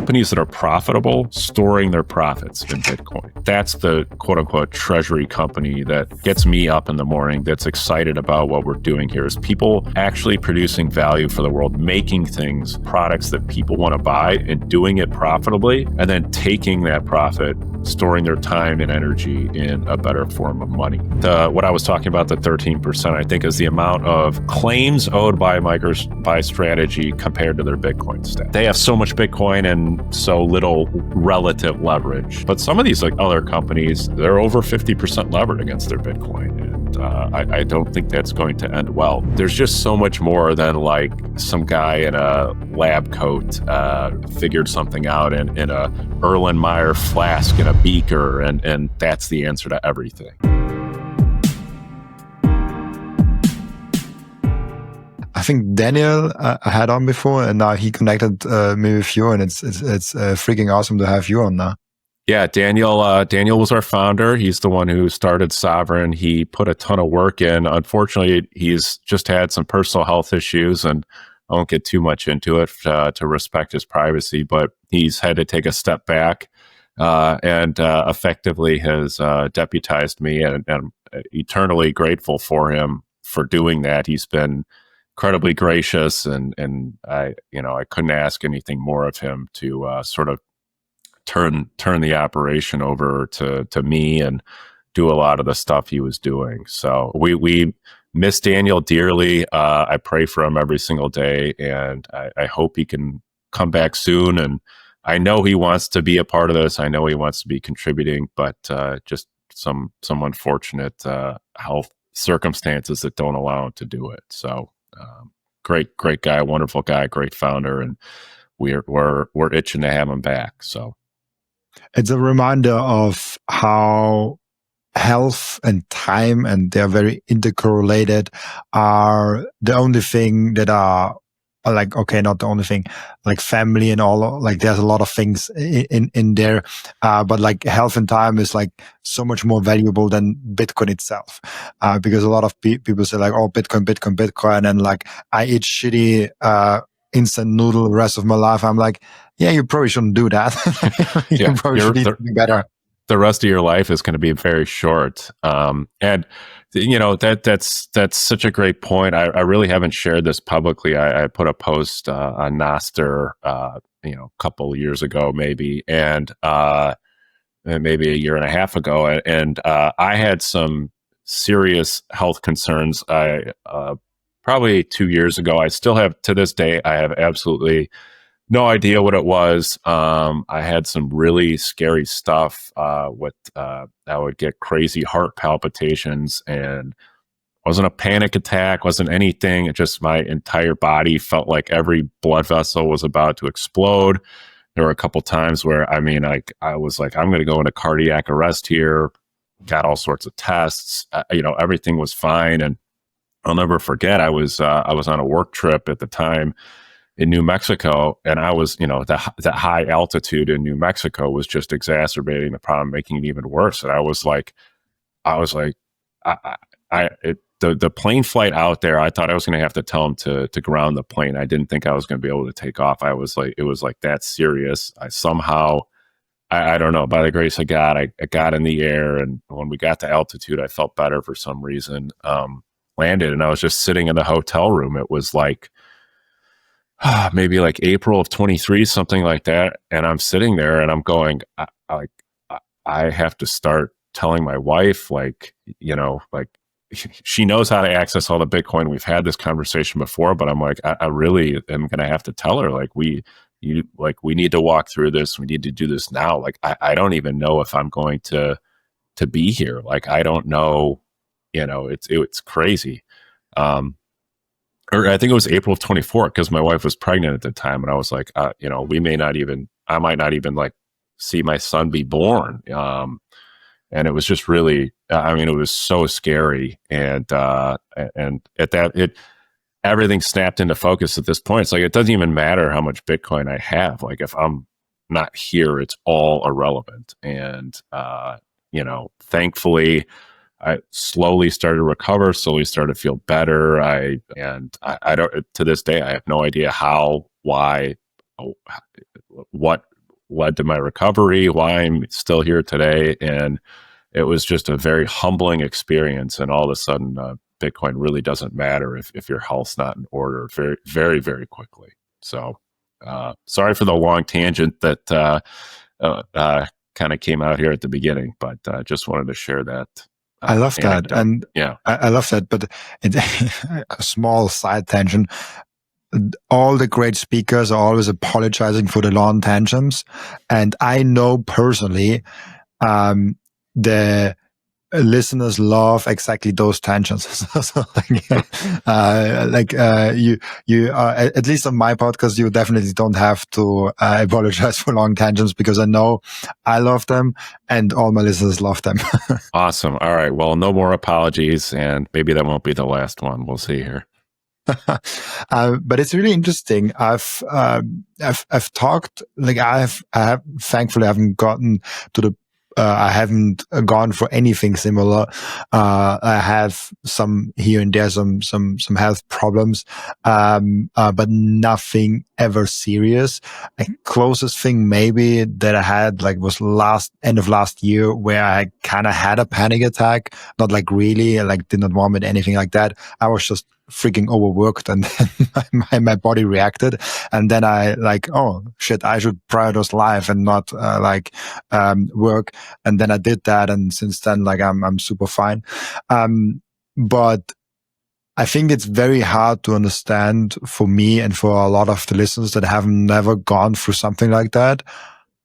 companies that are profitable storing their profits in Bitcoin. That's the quote unquote treasury company that gets me up in the morning, that's excited about what we're doing here, is people actually producing value for the world, making things, products that people want to buy and doing it profitably, and then taking that profit, storing their time and energy in a better form of money. What I was talking about, the 13%, I think is the amount of claims owed by MicroStrategy compared to their Bitcoin stack. They have so much Bitcoin and so little relative leverage. But some of these like other companies, they're over 50% levered against their Bitcoin. And I don't think that's going to end well. There's just so much more than like some guy in a lab coat figured something out in a Erlenmeyer flask in a beaker, and that's the answer to everything. I think Daniel I had on before, and now he connected me with you, and it's freaking awesome to have you on now. Yeah, Daniel was our founder. He's the one who started Sovereign. He put a ton of work in. Unfortunately, he's just had some personal health issues, and I won't get too much into it to respect his privacy, but he's had to take a step back and effectively has deputized me, and I'm eternally grateful for him for doing that. He's been incredibly gracious, and I couldn't ask anything more of him to sort of turn the operation over to me and do a lot of the stuff he was doing. So we miss Daniel dearly. I pray for him every single day, and I hope he can come back soon. And I know he wants to be a part of this. I know he wants to be contributing, but just some unfortunate health circumstances that don't allow him to do it. So great guy, wonderful guy, great founder, and we're itching to have him back. So it's a reminder of how health and time, and they're very intercorrelated, are the only thing that are like, okay, not the only thing, like family and all, like there's a lot of things in there, but like health and time is like so much more valuable than Bitcoin itself, because a lot of people say like, oh, Bitcoin, and like I eat shitty instant noodle the rest of my life. I'm like, yeah, you probably shouldn't do that. You probably should eat something better. The rest of your life is going to be very short. And you know, that's such a great point. I really haven't shared this publicly. I put a post on Nostr, a couple of years ago, maybe, and maybe a year and a half ago. And I had some serious health concerns. Probably 2 years ago. I still have, to this day, I have absolutely no idea what it was. I had some really scary stuff I would get crazy heart palpitations, and wasn't a panic attack, wasn't anything. It just, my entire body felt like every blood vessel was about to explode. There were a couple times where, I was like, I'm going to go into cardiac arrest here. Got all sorts of tests. Everything was fine. And I'll never forget, I was on a work trip at the time in New Mexico, and I was, the high altitude in New Mexico was just exacerbating the problem, making it even worse. And the plane flight out there, I thought I was going to have to tell him to ground the plane. I didn't think I was going to be able to take off. It was like that serious. I don't know, by the grace of God, I got in the air, and when we got to altitude, I felt better for some reason. Landed, and I was just sitting in the hotel room. It was like maybe like April of 23, something like that. And I'm sitting there and I'm going, I have to start telling my wife, she knows how to access all the Bitcoin. We've had this conversation before, but I'm like, I really am going to have to tell her, we need to walk through this. We need to do this now. Like, I don't even know if I'm going to be here. Like, I don't know. It's crazy. Or I think it was April of 24, because my wife was pregnant at the time, and I was like, I might not even like see my son be born. And it was just really, it was so scary. And at that, everything snapped into focus at this point. It's like, it doesn't even matter how much Bitcoin I have. Like, if I'm not here, it's all irrelevant. And, thankfully, I slowly started to recover, slowly started to feel better. I don't, to this day, I have no idea how, why, what led to my recovery, why I'm still here today. And it was just a very humbling experience. And all of a sudden, Bitcoin really doesn't matter if your health's not in order very, very, very quickly. So sorry for the long tangent that kind of came out here at the beginning, but just wanted to share that. I love that. Anecdote. And yeah, I love that. But a small side tangent. All the great speakers are always apologizing for the long tangents. And I know personally, the listeners love exactly those tangents. So you at least on my podcast, you definitely don't have to apologize for long tangents, because I know I love them and all my listeners love them. awesome. All right, well, no more apologies, and maybe that won't be the last one. We'll see here. But it's really interesting. I've talked, like I have thankfully I haven't gotten to the I haven't gone for anything similar. I have some here and there, some health problems, but nothing ever serious. The closest thing maybe that I had like was end of last year, where I kind of had a panic attack. Not like really, like did not vomit, anything like that. I was just freaking overworked, and then my body reacted, and then I like, oh shit, I should prioritize life and not work. And then I did that, and since then, like I'm super fine. But I think it's very hard to understand for me and for a lot of the listeners that have never gone through something like that,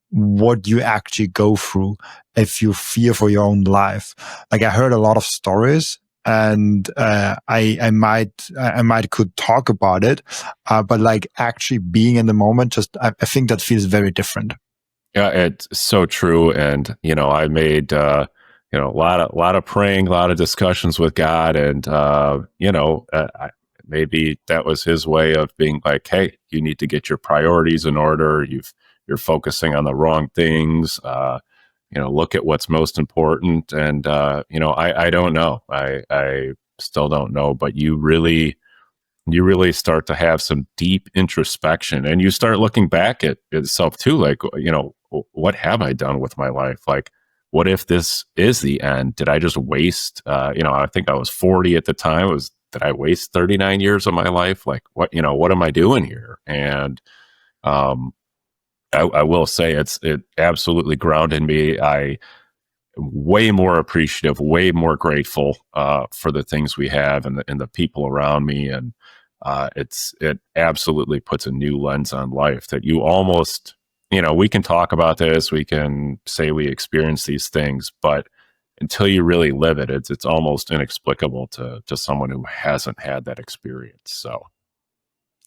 what you actually go through if you fear for your own life. Like I heard a lot of stories, and I might could talk about it, but like actually being in the moment, just I think that feels very different. Yeah, it's so true. And I made a lot of praying, a lot of discussions with God, and maybe that was His way of being like, hey, you need to get your priorities in order. You're focusing on the wrong things. Look at what's most important. And I don't know. I still don't know. But you really start to have some deep introspection, and you start looking back at yourself too. Like, what have I done with my life? Like, what if this is the end? Did I just waste, I think I was 40 at the time. Did I waste 39 years of my life? Like, what am I doing here? And, I will say it absolutely grounded me. I way more appreciative, way more grateful for the things we have and the people around me, and it absolutely puts a new lens on life that you almost, we can talk about this, we can say we experience these things, but until you really live it, it's almost inexplicable to someone who hasn't had that experience. So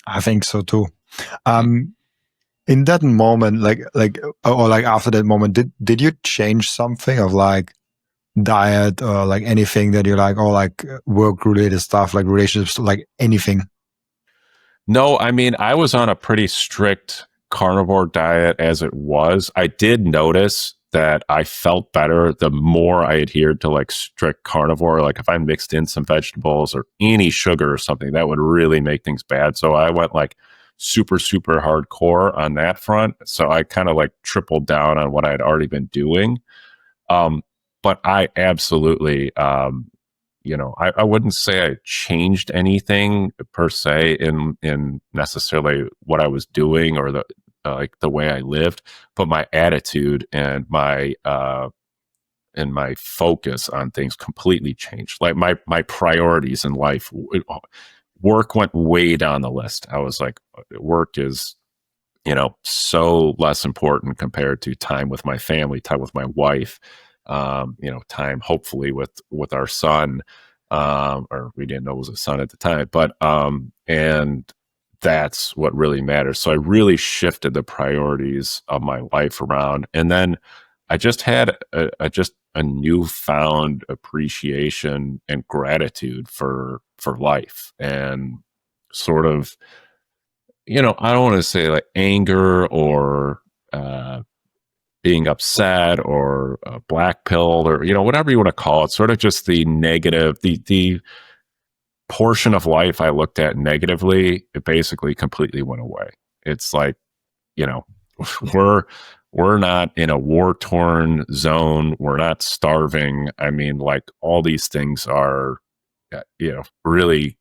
I think so too. In that moment, or like after that moment, did you change something of like diet or like anything that you like, or like work related stuff, like relationships, like anything? No, I mean, I was on a pretty strict carnivore diet as it was. I did notice that I felt better the more I adhered to like strict carnivore. Like if I mixed in some vegetables or any sugar or something, that would really make things bad. So I went like super, super hardcore on that front. So I kind of like tripled down on what I had already been doing. But I absolutely, I wouldn't say I changed anything per se in necessarily what I was doing or the way I lived, but my attitude and my focus on things completely changed. Like my priorities in life, work went way down the list. I was like, work is so less important compared to time with my family, time with my wife, time hopefully with our son, or we didn't know it was a son at the time, but and that's what really matters. So I really shifted the priorities of my life around, and then I just had a newfound appreciation and gratitude for life, and sort of, I don't want to say like anger or being upset or black pilled or whatever you want to call it, sort of just the negative, the portion of life I looked at negatively, it basically completely went away. It's like, we're we're not in a war-torn zone. We're not starving. I mean, like, all these things are, really,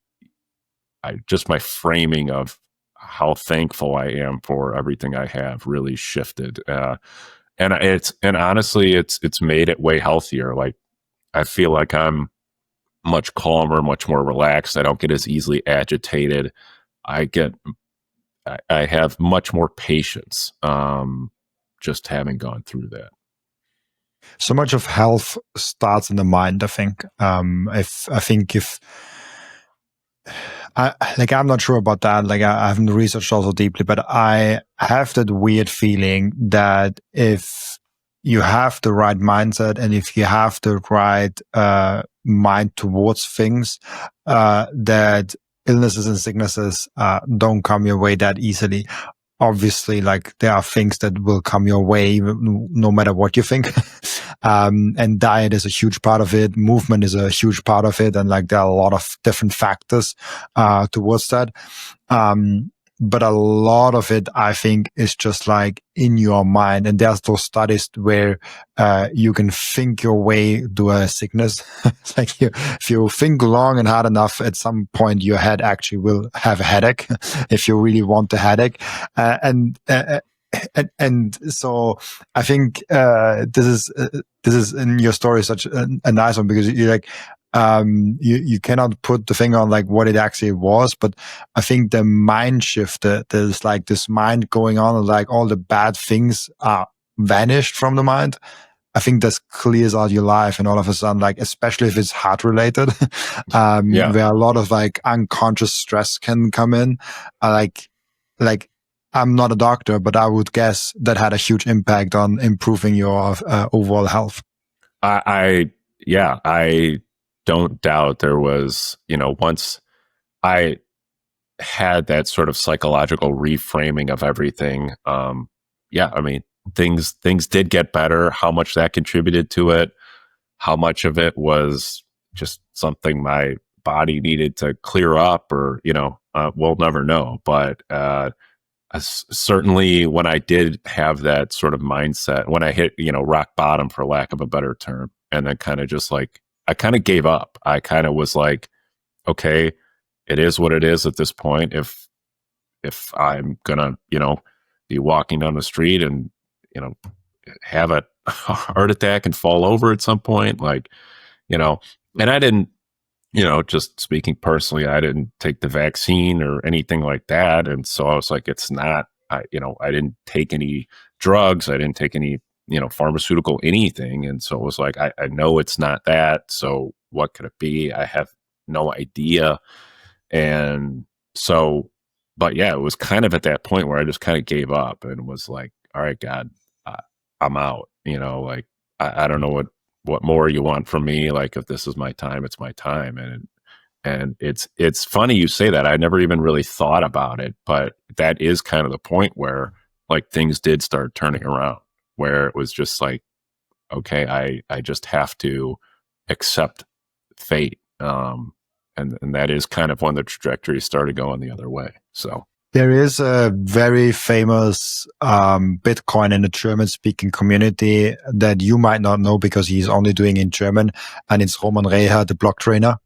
just my framing of how thankful I am for everything I have really shifted. And honestly, it's made it way healthier. Like, I feel like I'm much calmer, much more relaxed. I don't get as easily agitated. I get, I have much more patience. Just having gone through that. So much of health starts in the mind, I think. If I'm not sure about that. Like, I haven't researched also deeply, but I have that weird feeling that if you have the right mindset and if you have the right mind towards things, that illnesses and sicknesses don't come your way that easily. Obviously, like, there are things that will come your way no matter what you think. And diet is a huge part of it. Movement is a huge part of it. And like, there are a lot of different factors towards that. But a lot of it, I think, is just like in your mind. And there's those studies where you can think your way to a sickness. Like, if you think long and hard enough, at some point your head actually will have a headache if you really want a headache. And so I think this is in your story such a nice one, because you're like, you cannot put the finger on like what it actually was, but I think the mind shift, there's like this mind going on, and like all the bad things are vanished from the mind. I think this clears out your life, and all of a sudden, like, especially if it's heart related, where a lot of like unconscious stress can come in. Like I'm not a doctor, but I would guess that had a huge impact on improving your overall health. I don't doubt there was, once I had that sort of psychological reframing of everything. I mean, things did get better. How much that contributed to it, how much of it was just something my body needed to clear up, or, we'll never know. But certainly when I did have that sort of mindset, when I hit, rock bottom, for lack of a better term, and then kind of just like, I kind of gave up. I kind of was like, okay, it is what it is at this point. If I'm gonna, be walking down the street and, have a heart attack and fall over at some point, like, and I didn't, just speaking personally, I didn't take the vaccine or anything like that. And so I was like, it's not, I didn't take any drugs. I didn't take any, pharmaceutical anything. And so it was like, I know it's not that. So what could it be? I have no idea. And so, but yeah, it was kind of at that point where I just kind of gave up and was like, all right, God, I'm out, like, I don't know what more you want from me. Like, if this is my time, it's my time. And it's funny you say that. I never even really thought about it, but that is kind of the point where like things did start turning around, where it was just like, okay, I just have to accept fate. And that is kind of when the trajectory started going the other way. So there is a very famous Bitcoin in the German-speaking community that you might not know because he's only doing in German, and it's Roman Reha, the block trainer.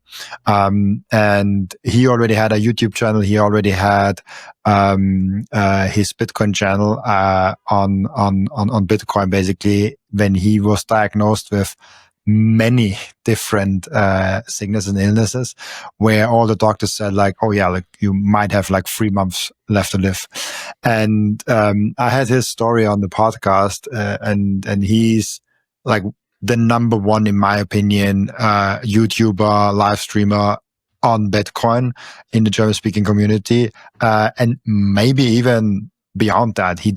And he already had a YouTube channel. He already had his Bitcoin channel on Bitcoin, basically, when he was diagnosed with many different sicknesses and illnesses, where all the doctors said like, oh yeah, like you might have like 3 months left to live. And I had his story on the podcast, and he's like the number one, in my opinion, YouTuber, live streamer on Bitcoin in the German speaking community, and maybe even beyond that. He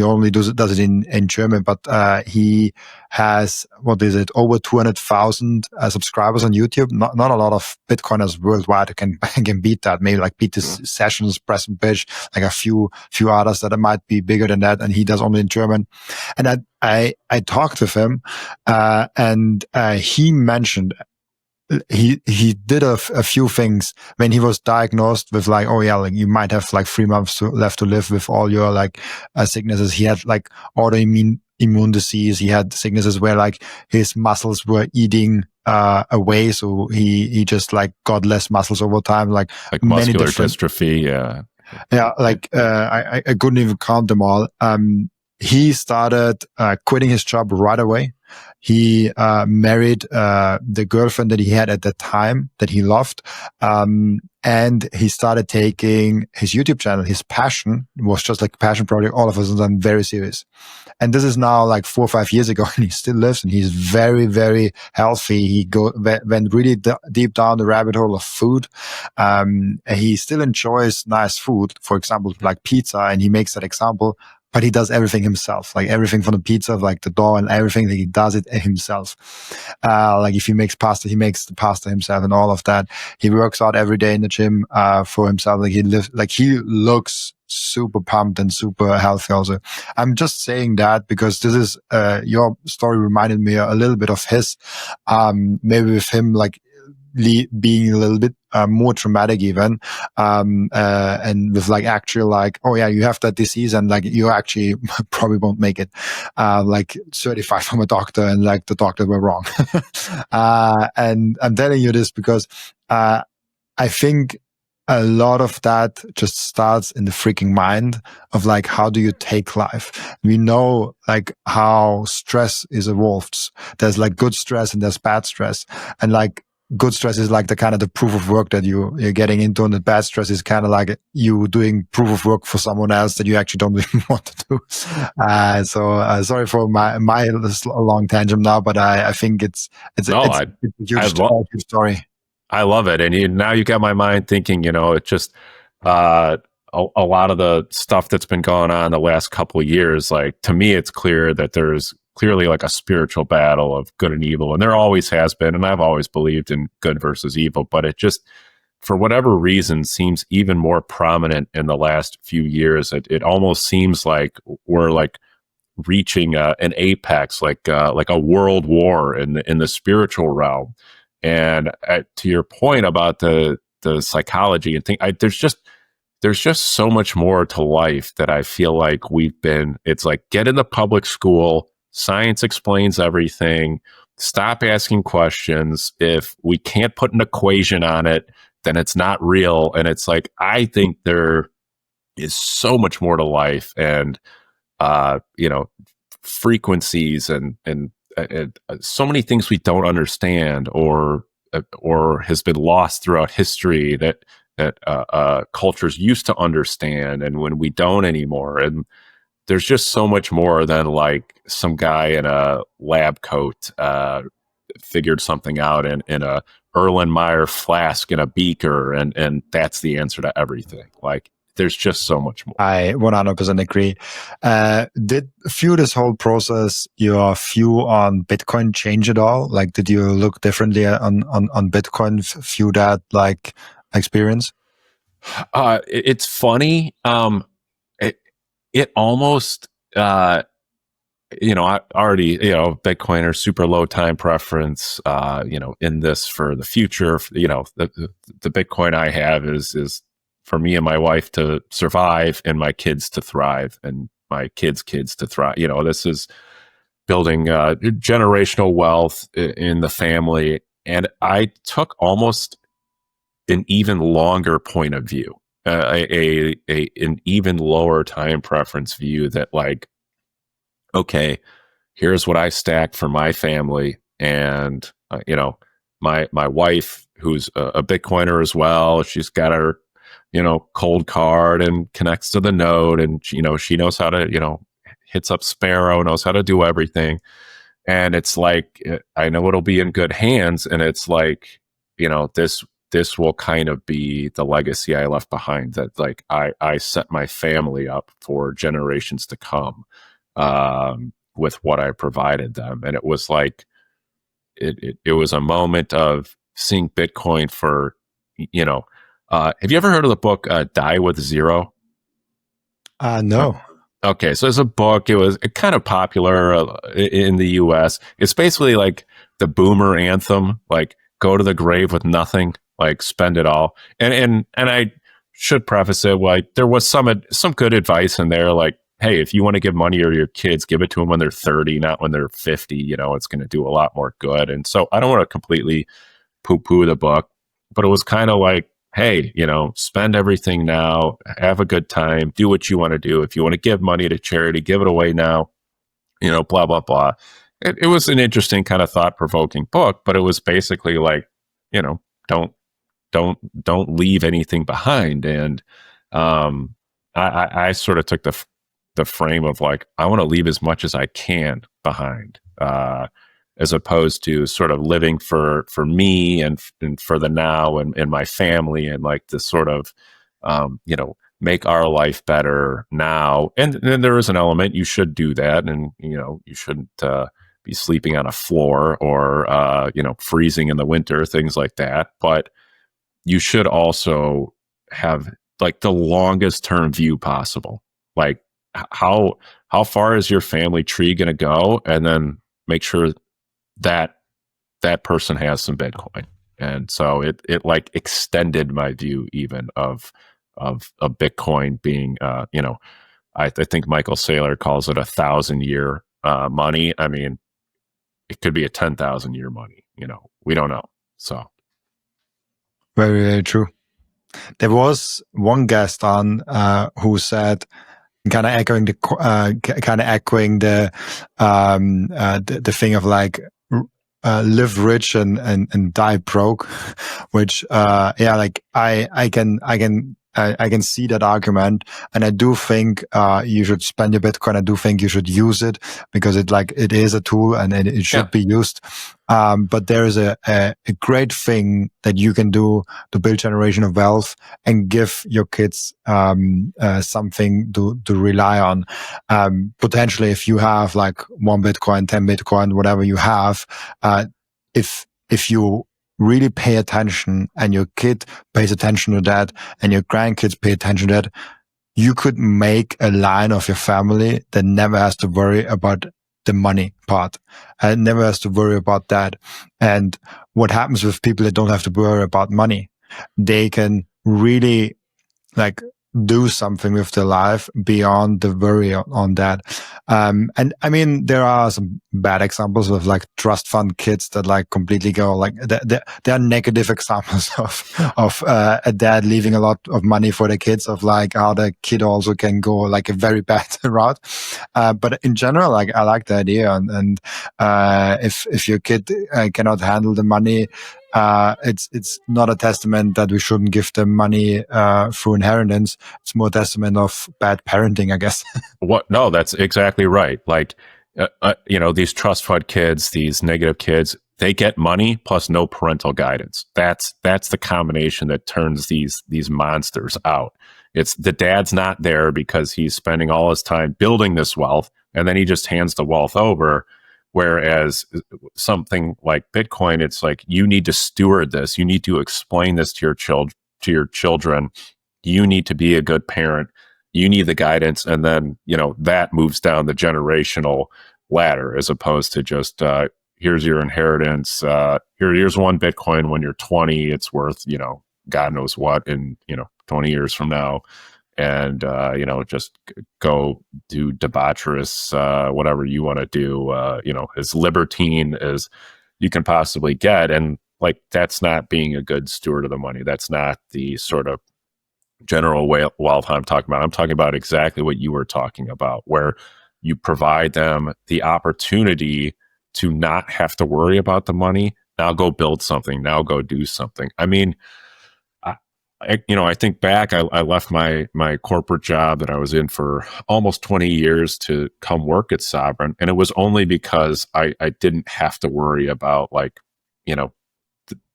only does it in German, but he has, over 200,000 subscribers on YouTube. Not a lot of Bitcoiners worldwide can beat that. Maybe like beat this Sessions, Press and Pitch, like a few others that might be bigger than that, and he does only in German. And I talked with him, and he mentioned he did a few things when he was diagnosed with like, oh yeah, like you might have like 3 months left to live with all your like sicknesses. He had like immune disease. He had sicknesses where like his muscles were eating away, so he just like got less muscles over time, like many muscular different dystrophy. yeah, like I couldn't even count them all. He started quitting his job right away. He married the girlfriend that he had at the time that he loved. And he started taking his YouTube channel, his passion was just like a passion project, all of a sudden very serious. And this is now like 4 or 5 years ago, and he still lives, and he's very, very healthy. He went really deep down the rabbit hole of food. He still enjoys nice food, for example, like pizza, and he makes that example. But he does everything himself, like everything from the pizza, like the dough and everything, that he does it himself. Like if he makes pasta, he makes the pasta himself and all of that. He works out every day in the gym, for himself. Like he looks super pumped and super healthy also. I'm just saying that because this is, your story reminded me a little bit of his, maybe with him, like, being a little bit more traumatic even, and with like actual like, oh yeah, you have that disease and like you actually probably won't make it, like certified from a doctor, and like the doctor were wrong. And I'm telling you this because I think a lot of that just starts in the freaking mind of like, how do you take life? We know like how stress is evolved. There's like good stress and there's bad stress, and like good stress is like the kind of the proof of work that you're getting into, and the bad stress is kind of like you doing proof of work for someone else that you actually don't really want to do. So sorry for my long tangent now, but I think it's a huge story. I love it. And now you got my mind thinking, it just, a lot of the stuff that's been going on the last couple of years, like to me, it's clear that there's clearly like a spiritual battle of good and evil. And there always has been. And I've always believed in good versus evil, but it just, for whatever reason, seems even more prominent in the last few years. It almost seems like we're like reaching an apex, like a world war in the spiritual realm. And to your point about the psychology and thing, there's just so much more to life that I feel like it's like, get in the public school, science explains everything, stop asking questions. If we can't put an equation on it, then it's not real. And it's like, I think there is so much more to life, and frequencies and so many things we don't understand or has been lost throughout history that cultures used to understand, and when we don't anymore. And there's just so much more than like some guy in a lab coat figured something out in a Erlenmeyer flask in a beaker, and that's the answer to everything. Like, there's just so much more. I 100% agree. Through this whole process, your view on Bitcoin change at all? Like, did you look differently on Bitcoin through that like experience? It's funny. It almost, I already, Bitcoiner, super low time preference, in this for the future. The Bitcoin I have is for me and my wife to survive, and my kids to thrive, and my kids' kids to thrive. This is building generational wealth in the family. And I took almost an even longer point of view, an even lower time preference view, that like, okay, here's what I stacked for my family. And, my wife, who's a Bitcoiner as well, she's got her, cold card and connects to the node, and, she knows how to, hits up Sparrow, knows how to do everything. And it's like, I know it'll be in good hands. And it's like, this will kind of be the legacy I left behind, that like I set my family up for generations to come, with what I provided them. And it was like, it was a moment of seeing Bitcoin for, have you ever heard of the book, Die with Zero? No. Okay, so it's a book. It was kind of popular in the US. It's basically like the boomer anthem. Like, go to the grave with nothing, like spend it all. And I should preface it, like there was some good advice in there, like, hey, if you want to give money to your kids, give it to them when they're 30, not when they're 50. You know, it's going to do a lot more good. And so I don't want to completely poo-poo the book, but it was kind of like, hey, you know, spend everything now, have a good time, do what you want to do. If you want to give money to charity, give it away now, you know, blah, blah, blah. It was an interesting kind of thought-provoking book, but it was basically like, you know, don't leave anything behind. And I sort of took the frame of like, I want to leave as much as I can behind, as opposed to sort of living for me and for the now and my family, and like this sort of, you know, make our life better now. And then there is an element, you should do that. And, you know, you shouldn't be sleeping on a floor or, you know, freezing in the winter, things like that. But you should also have like the longest term view possible. Like how far is your family tree going to go? And then make sure that that person has some Bitcoin. And so it like extended my view even of a Bitcoin being, you know, I think Michael Saylor calls it 1,000-year money. I mean, it could be a 10,000-year money. You know, we don't know. So Very, very true. There was one guest on who said, kind of echoing the thing of like live rich and die broke, which yeah, like I can see that argument, and I do think you should spend your Bitcoin. I do think you should use it because it is a tool and it should be used. But there is a great thing that you can do to build generational wealth and give your kids something to rely on. Potentially, if you have like 1 Bitcoin, 10 Bitcoin, whatever you have, if you really pay attention and your kid pays attention to that and your grandkids pay attention to that, you could make a line of your family that never has to worry about the money part and never has to worry about that. And what happens with people that don't have to worry about money, they can really like do something with their life beyond the worry on that. And I mean, there are some bad examples of like trust fund kids that like completely go like, there are negative examples of a dad leaving a lot of money for the kids, of like how the kid also can go like a very bad route. But in general, like I like the idea. And if your kid cannot handle the money, it's not a testament that we shouldn't give them money through inheritance. It's more a testament of bad parenting, I guess. What? No, that's exactly right. Like, you know, these trust fund kids, these negative kids, they get money plus no parental guidance. That's the combination that turns these monsters out. It's the dad's not there because he's spending all his time building this wealth, and then he just hands the wealth over. Whereas something like Bitcoin, it's like you need to steward this. You need to explain this to your children. You need to be a good parent. You need the guidance, and then you know that moves down the generational ladder, as opposed to just here's your inheritance. Here's 1 Bitcoin. When you're 20, it's worth, you know, God knows what in, you know, 20 years from now. And, you know, just go do debaucherous, whatever you want to do, you know, as libertine as you can possibly get. And like, that's not being a good steward of the money. That's not the sort of general wealth I'm talking about. I'm talking about exactly what you were talking about, where you provide them the opportunity to not have to worry about the money. Now go build something. Now go do something. I mean, I think back, I left my corporate job that I was in for almost 20 years to come work at Sovereign. And it was only because I didn't have to worry about like, you know,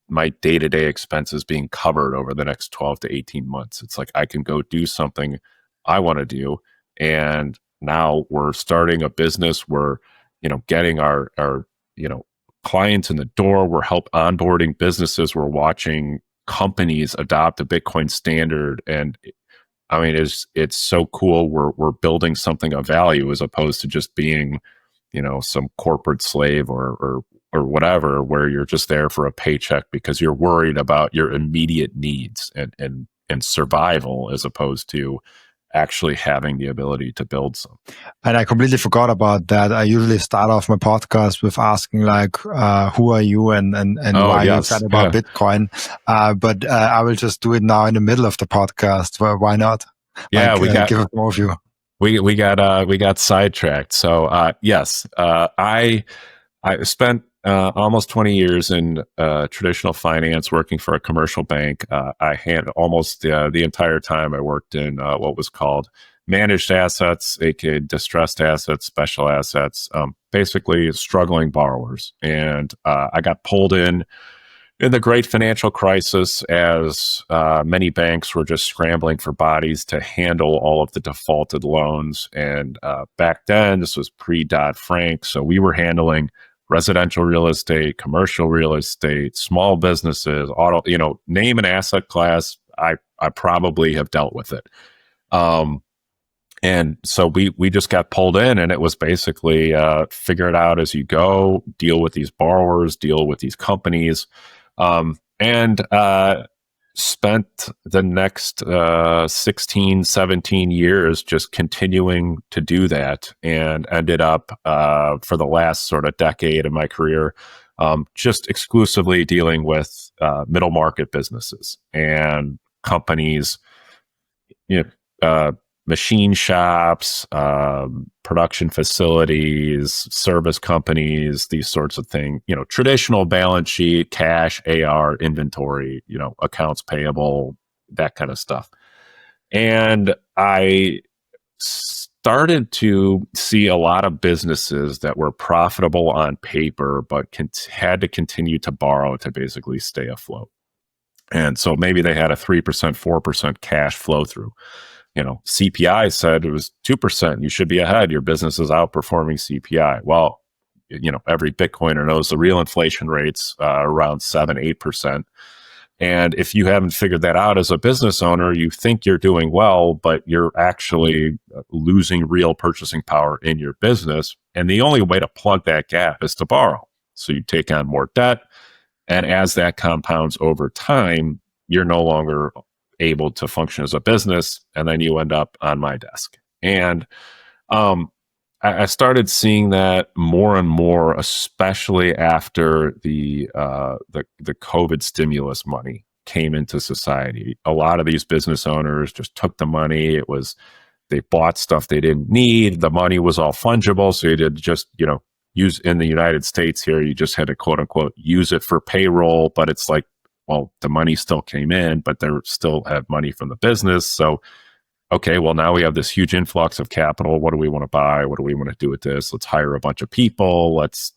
my day-to-day expenses being covered over the next 12 to 18 months. It's like, I can go do something I want to do. And now we're starting a business. We're, you know, getting our, you know, clients in the door. We're onboarding businesses. We're watching companies adopt a Bitcoin standard, and I mean, it's so cool. We're building something of value as opposed to just being, you know, some corporate slave or or whatever, where you're just there for a paycheck because you're worried about your immediate needs and survival, as opposed to actually having the ability to build some. And I completely forgot about that. I usually start off my podcast with asking like, who are you and why you said about Bitcoin. But I will just do it now in the middle of the podcast. Well, why not? Yeah, like, give us an overview. We got sidetracked. So yes, I spent almost 20 years in traditional finance, working for a commercial bank. I had almost the entire time I worked in what was called managed assets, aka distressed assets, special assets, basically struggling borrowers. And I got pulled in the great financial crisis, as many banks were just scrambling for bodies to handle all of the defaulted loans. And back then, this was pre-Dodd-Frank, so we were handling residential real estate, commercial real estate, small businesses, auto, name an asset class, I probably have dealt with it. And so we just got pulled in, and it was basically figure it out as you go, deal with these borrowers, deal with these companies, and spent the next 16, 17 years just continuing to do that, and ended up for the last sort of decade of my career just exclusively dealing with middle market businesses and companies, machine shops, production facilities, service companies, these sorts of things, traditional balance sheet, cash, AR, inventory, accounts payable, that kind of stuff. And I started to see a lot of businesses that were profitable on paper, but had to continue to borrow to basically stay afloat. And so maybe they had a 3%, 4% cash flow through. CPI said it was 2%. You should be ahead. Your business is outperforming CPI. Well, every Bitcoiner knows the real inflation rate's around 7, 8%. And if you haven't figured that out as a business owner, you think you're doing well, but you're actually losing real purchasing power in your business. And the only way to plug that gap is to borrow. So you take on more debt. And as that compounds over time, you're no longer able to function as a business, and then you end up on my desk. And I started seeing that more and more, especially after the COVID stimulus money came into society. A lot of these business owners just took the money. They bought stuff they didn't need. The money was all fungible, so you did just use, in the United States here, you just had to quote unquote use it for payroll, but it's like, well, the money still came in, but they still have money from the business. So, okay, well, now we have this huge influx of capital. What do we want to buy? What do we want to do with this? Let's hire a bunch of people. Let's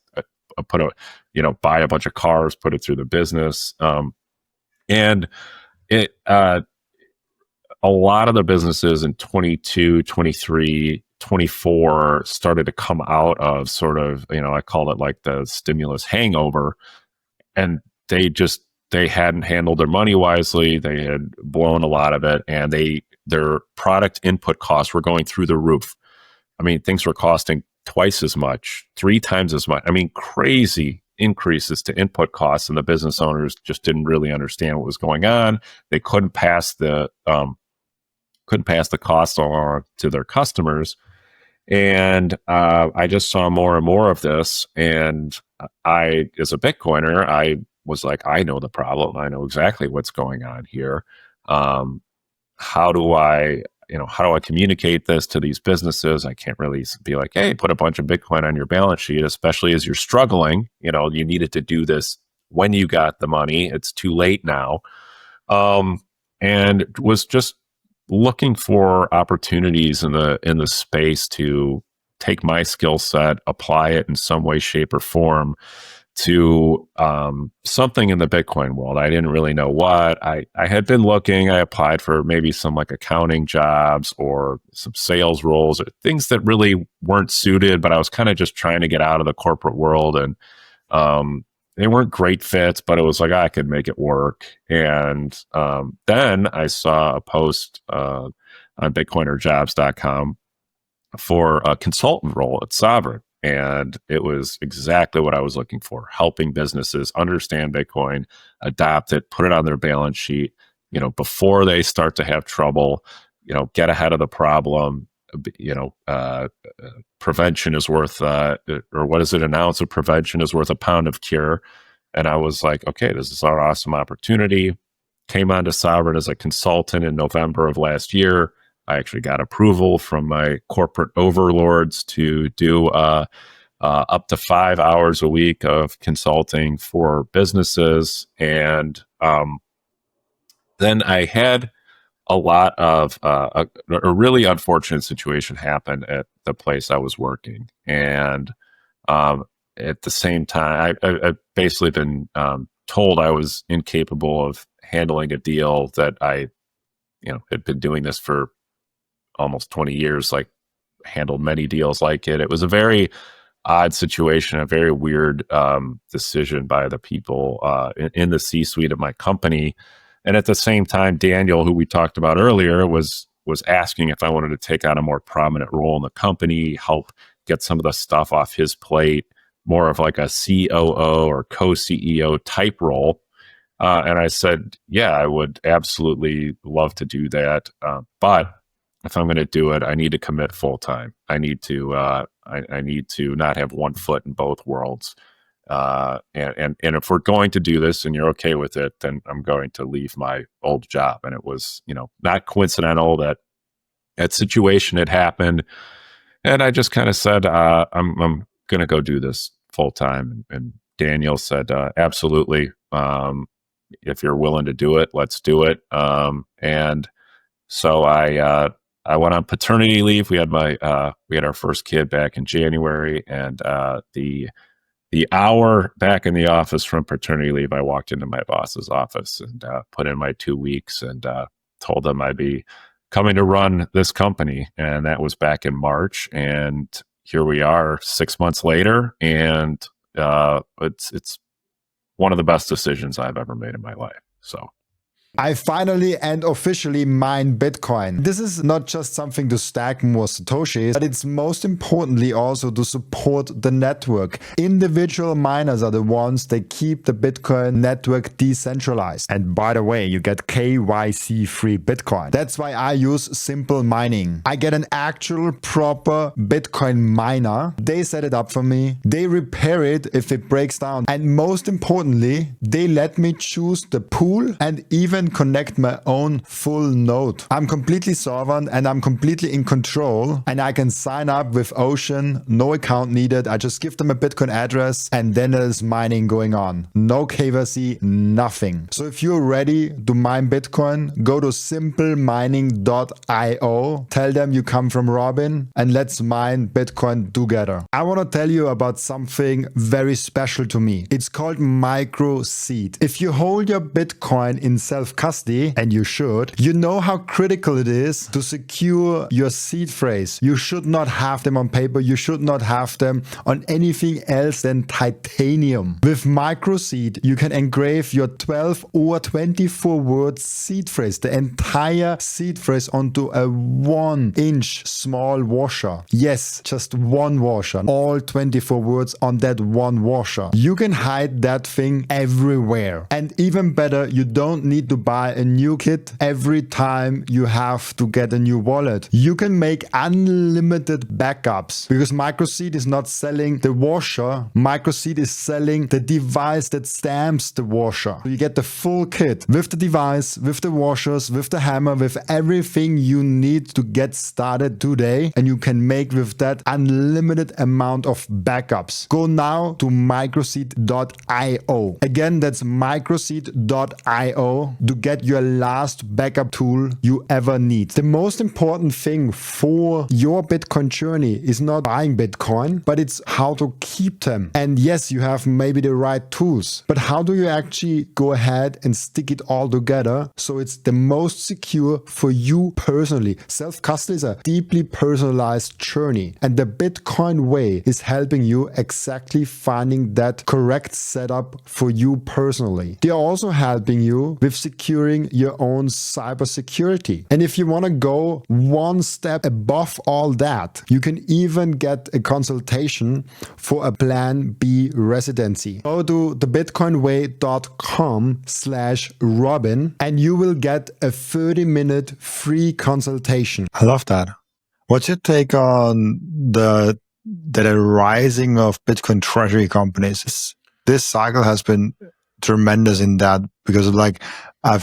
buy a bunch of cars, put it through the business. And it, a lot of the businesses in 22, 23, 24 started to come out of sort of, I call it like the stimulus hangover, and they hadn't handled their money wisely. They had blown a lot of it, and their product input costs were going through the roof. I mean, things were costing twice as much, 3 times as much. I mean, crazy increases to input costs, and the business owners just didn't really understand what was going on. They couldn't pass the cost along to their customers. And I just saw more and more of this. And I, as a Bitcoiner, I was like, I know the problem. I know exactly what's going on here. How do I communicate this to these businesses? I can't really be like, hey, put a bunch of Bitcoin on your balance sheet, especially as you're struggling. You needed to do this when you got the money. It's too late now. And was just looking for opportunities in the space to take my skill set, apply it in some way, shape, or form to something in the Bitcoin world. I didn't really know what. I had been looking. I applied for maybe some like accounting jobs or some sales roles, or things that really weren't suited, but I was kind of just trying to get out of the corporate world, and they weren't great fits, but it was like I could make it work. And then I saw a post on bitcoinerjobs.com for a consultant role at Sovereign. And it was exactly what I was looking for, helping businesses understand Bitcoin, adopt it, put it on their balance sheet, before they start to have trouble, get ahead of the problem. Prevention is worth, or what is it? An ounce of prevention is worth a pound of cure. And I was like, okay, this is our awesome opportunity. Came onto Sovereign as a consultant in November of last year. I actually got approval from my corporate overlords to do up to 5 hours a week of consulting for businesses. And then I had a lot of a really unfortunate situation happen at the place I was working. And at the same time, I've basically been told I was incapable of handling a deal that I, had been doing this for almost 20 years, like handled many deals like it. It was a very odd situation, a very weird decision by the people in the C-suite of my company. And at the same time, Daniel, who we talked about earlier, was asking if I wanted to take on a more prominent role in the company, help get some of the stuff off his plate, more of like a COO or co-CEO type role. And I said, yeah, I would absolutely love to do that. But if I'm going to do it, I need to commit full time. I need to I need to not have one foot in both worlds. And if we're going to do this and you're okay with it, then I'm going to leave my old job. And it was, not coincidental that situation had happened. And I just kind of said, I'm going to go do this full time. And Daniel said, absolutely. If you're willing to do it, let's do it. And so I went on paternity leave. We had our first kid back in January, and the hour back in the office from paternity leave, I walked into my boss's office and put in my 2 weeks and told them I'd be coming to run this company. And that was back in March. And here we are 6 months later. And it's one of the best decisions I've ever made in my life. So I finally and officially mine Bitcoin. This is not just something to stack more Satoshis, but it's most importantly also to support the network. Individual miners are the ones that keep the Bitcoin network decentralized. And by the way, you get KYC-free Bitcoin. That's why I use simplemining. I get an actual proper Bitcoin miner. They set it up for me. They repair it if it breaks down. And most importantly, they let me choose the pool and even connect my own full node. I'm completely sovereign and I'm completely in control, and I can sign up with Ocean, no account needed. I just give them a Bitcoin address and then there's mining going on. No KYC, nothing. So if you're ready to mine Bitcoin, go to simplemining.io, tell them you come from Robin, and let's mine Bitcoin together. I want to tell you about something very special to me. It's called Microseed. If you hold your Bitcoin in self-custody, and you should, you know how critical it is to secure your seed phrase. You should not have them on paper. You should not have them on anything else than titanium. With Microseed, you can engrave your 12 or 24 word seed phrase, the entire seed phrase, onto a 1-inch small washer. Yes, just one washer. All 24 words on that one washer. You can hide that thing everywhere. And even better, you don't need to buy a new kit every time you have to get a new wallet. You can make unlimited backups because Microseed is not selling the washer. Microseed is selling the device that stamps the washer. So you get the full kit with the device, with the washers, with the hammer, with everything you need to get started today. And you can make with that unlimited amount of backups. Go now to microseed.io. Again, that's microseed.io to get your last backup tool you ever need. The most important thing for your Bitcoin journey is not buying Bitcoin, but it's how to keep them. And yes, you have maybe the right tools, but how do you actually go ahead and stick it all together so it's the most secure for you personally? Self-custody is a deeply personalized journey, and the Bitcoin way is helping you exactly finding that correct setup for you personally. They are also helping you with security securing your own cybersecurity. And if you want to go one step above all that, you can even get a consultation for a Plan B residency. Go to thebitcoinway.com/Robin and you will get a 30-minute free consultation. I love that. What's your take on the rising of Bitcoin treasury companies? This cycle has been tremendous in that, because like I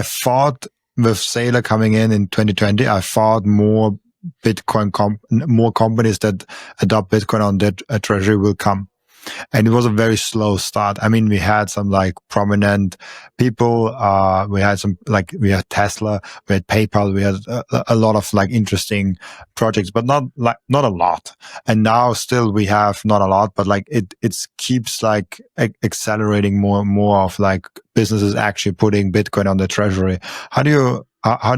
thought with Seyr coming in 2020, I thought more more companies that adopt Bitcoin on their treasury will come. And it was a very slow start. I mean, we had some like prominent people. We had Tesla, we had PayPal, we had a lot of like interesting projects, but not a lot. And now still we have not a lot, but like it keeps like accelerating more and more of like businesses actually putting Bitcoin on the treasury. How do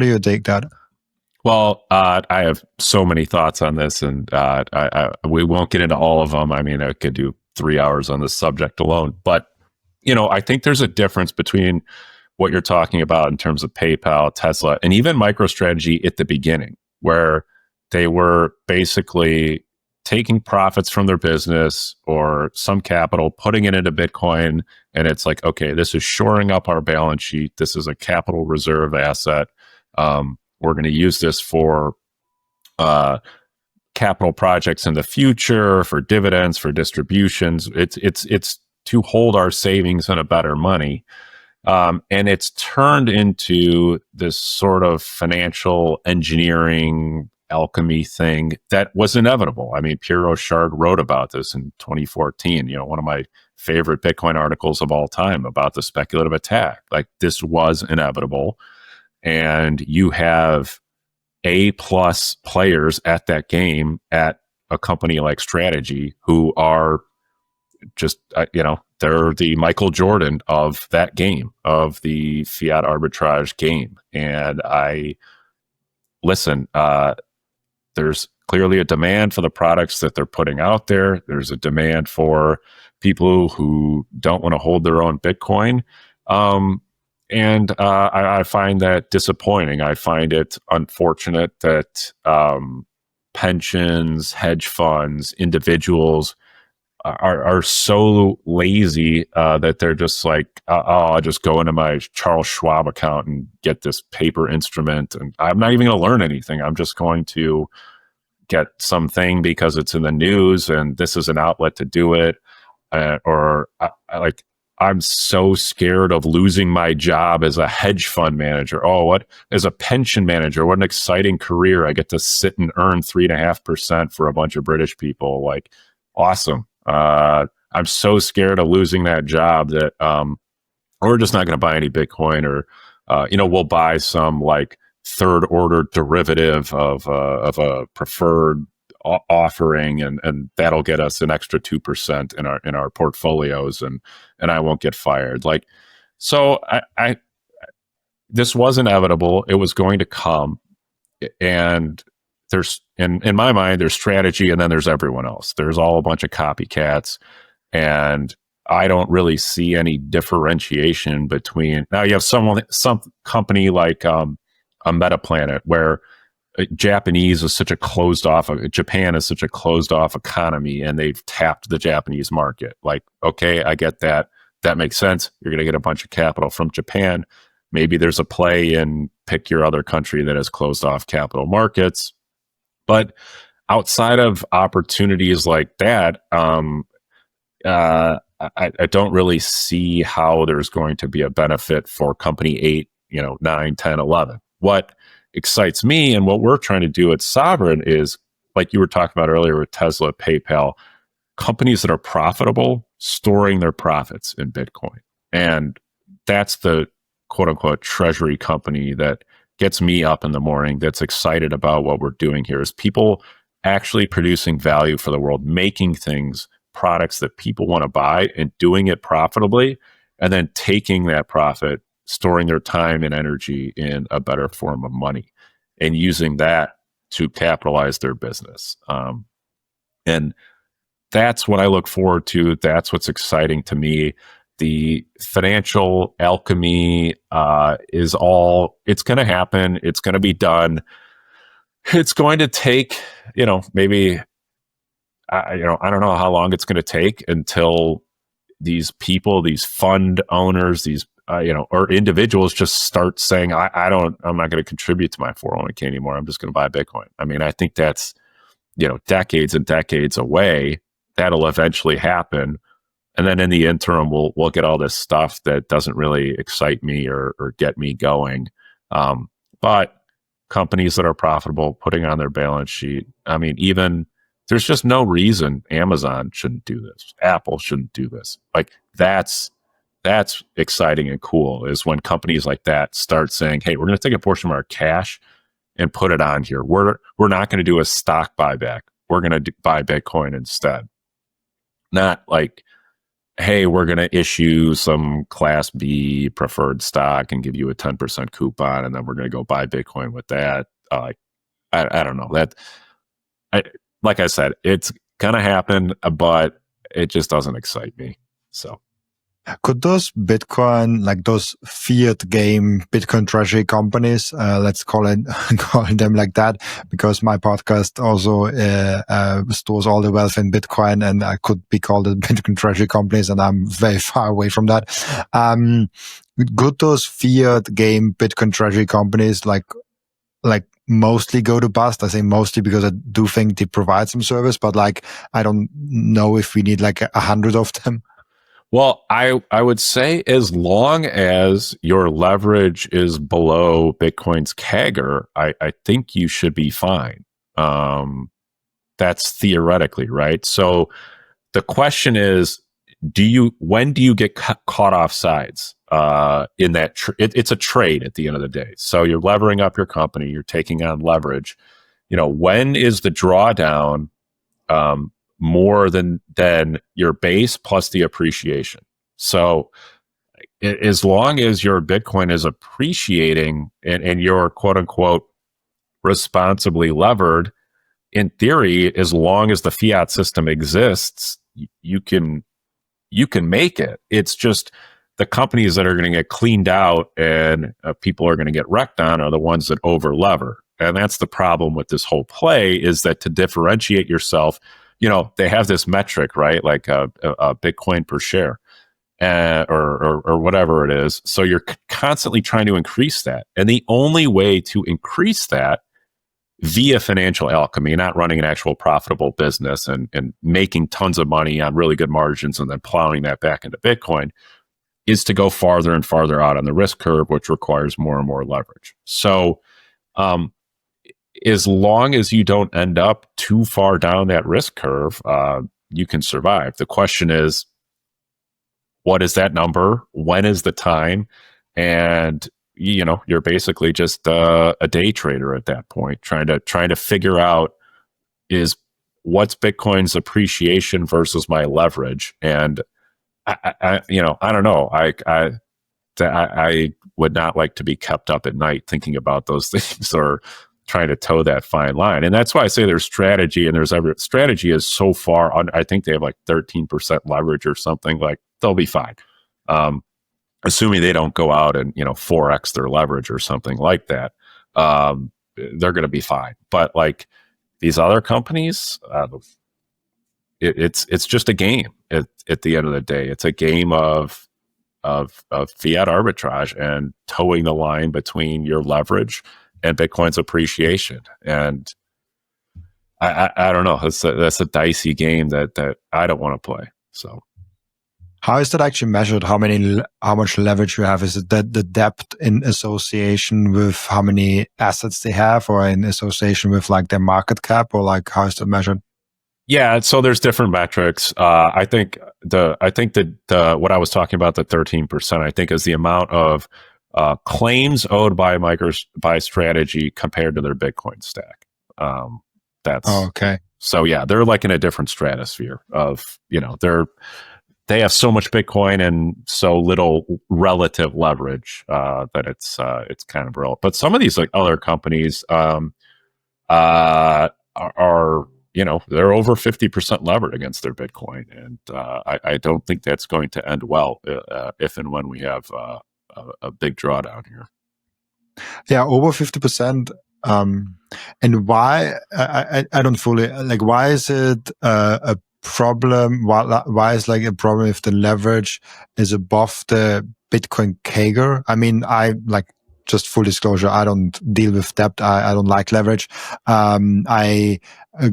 you take that? Well, I have so many thoughts on this, and we won't get into all of them. I mean, I could do 3 hours on this subject alone. But, I think there's a difference between what you're talking about in terms of PayPal, Tesla, and even MicroStrategy at the beginning, where they were basically taking profits from their business or some capital, putting it into Bitcoin. And it's like, okay, this is shoring up our balance sheet. This is a capital reserve asset. We're going to use this for capital projects in the future, for dividends, for distributions. It's to hold our savings in a better money. And it's turned into this sort of financial engineering alchemy thing that was inevitable. I mean, Pierre Rochard wrote about this in 2014, one of my favorite Bitcoin articles of all time about the speculative attack. Like, this was inevitable. And you have A+ players at that game at a company like Strategy who are just, they're the Michael Jordan of that game, of the fiat arbitrage game. And there's clearly a demand for the products that they're putting out there. There's a demand for people who don't want to hold their own Bitcoin. And I find that disappointing. I find it unfortunate that pensions, hedge funds, individuals are so lazy that they're just like, I'll just go into my Charles Schwab account and get this paper instrument, and I'm not even going to learn anything. I'm just going to get something because it's in the news and this is an outlet to do it. I'm so scared of losing my job as a hedge fund manager. As a pension manager, what an exciting career. I get to sit and earn 3.5% for a bunch of British people. Like, awesome. I'm so scared of losing that job that we're just not going to buy any Bitcoin, or we'll buy some like third order derivative of a preferred offering, and that'll get us an extra 2% in our portfolios, and I won't get fired. Like, so I this was inevitable. It was going to come, and there's in my mind there's Strategy, and then there's everyone else. There's all a bunch of copycats, and I don't really see any differentiation between. Now you have some company like a MetaPlanet, where Japan is such a closed off economy, and they've tapped the Japanese market. Like, okay, I get that. That makes sense. You're going to get a bunch of capital from Japan. Maybe there's a play in pick your other country that has closed off capital markets. But outside of opportunities like that, I don't really see how there's going to be a benefit for company 8, 9, 10, 11. What excites me and what we're trying to do at Sovereign is, like you were talking about earlier with Tesla, PayPal, companies that are profitable, storing their profits in Bitcoin. And that's the quote unquote treasury company that gets me up in the morning, that's excited about what we're doing here, is people actually producing value for the world, making things, products that people want to buy, and doing it profitably, and then taking that profit, storing their time and energy in a better form of money, and using that to capitalize their business. And that's what I look forward to. That's what's exciting to me. the financial alchemy is all, it's going to happen. It's going to be done. It's going to take, maybe, I don't know how long it's going to take until these people, these fund owners, these, or individuals just start saying, I'm not going to contribute to my 401k anymore. I'm just going to buy Bitcoin. I mean, I think that's, decades and decades away. That'll eventually happen. And then in the interim, we'll get all this stuff that doesn't really excite me or get me going. But companies that are profitable, putting on their balance sheet, I mean, even there's just no reason Amazon shouldn't do this. Apple shouldn't do this. Like that's exciting and cool, is when companies like that start saying, hey, we're going to take a portion of our cash and put it on here. We're not going to do a stock buyback. We're going to buy Bitcoin instead. Not like, hey, we're going to issue some Class B preferred stock and give you a 10% coupon, and then we're going to go buy Bitcoin with that. I don't know. Like I said, it's going to happen, but it just doesn't excite me. So, could those Bitcoin, like those fiat game Bitcoin Treasury companies, let's call them like that, because my podcast also stores all the wealth in Bitcoin, and I could be called the Bitcoin Treasury companies, and I'm very far away from that. Could those fiat game Bitcoin Treasury companies like mostly go to bust? I say mostly because I do think they provide some service, but like I don't know if we need like 100 of them. Well, I would say as long as your leverage is below Bitcoin's CAGR, I think you should be fine. That's theoretically, right? So the question is, when do you get caught off sides in that? It's a trade at the end of the day. So you're levering up your company, you're taking on leverage. When is the drawdown more than your base plus the appreciation? So as long as your Bitcoin is appreciating and you're quote unquote responsibly levered, in theory, as long as the fiat system exists, you can make it. It's just the companies that are going to get cleaned out and people are going to get wrecked on are the ones that over lever. And that's the problem with this whole play, is that to differentiate yourself, they have this metric, right? Like a Bitcoin per share or whatever it is. So you're constantly trying to increase that. And the only way to increase that via financial alchemy, not running an actual profitable business and making tons of money on really good margins and then plowing that back into Bitcoin, is to go farther and farther out on the risk curve, which requires more and more leverage. So as long as you don't end up too far down that risk curve, you can survive. The question is, what is that number? When is the time? And you're basically just a day trader at that point, trying to figure out what's Bitcoin's appreciation versus my leverage. And I don't know. I would not like to be kept up at night thinking about those things or trying to toe that fine line. And that's why I say there's strategy, and strategy is so far on. I think they have like 13% leverage or something. Like, they'll be fine. Assuming they don't go out and 4x their leverage or something like that, they're going to be fine. But like these other companies, it's just a game. At the end of the day, it's a game of fiat arbitrage and towing the line between your leverage and Bitcoin's appreciation. And I don't know. That's a dicey game that I don't want to play. So. How is that actually measured? How much leverage you have? Is it that the depth in association with how many assets they have, or in association with like their market cap, or like how is that measured? Yeah, so there's different metrics. I think the what I was talking about, the 13%, I think is the amount of claims owed by MicroStrategy compared to their Bitcoin stack. That's okay. So yeah, they're like in a different stratosphere of they have so much Bitcoin and so little relative leverage that it's kind of real. But some of these like other companies are they're over 50% levered against their Bitcoin. And I don't think that's going to end well if and when we have a big drawdown here. Yeah, over 50%. And why? I don't fully like. Why is it a problem? Why is like a problem if the leverage is above the Bitcoin CAGR? I mean, I like, just full disclosure, I don't deal with debt. I don't like leverage. I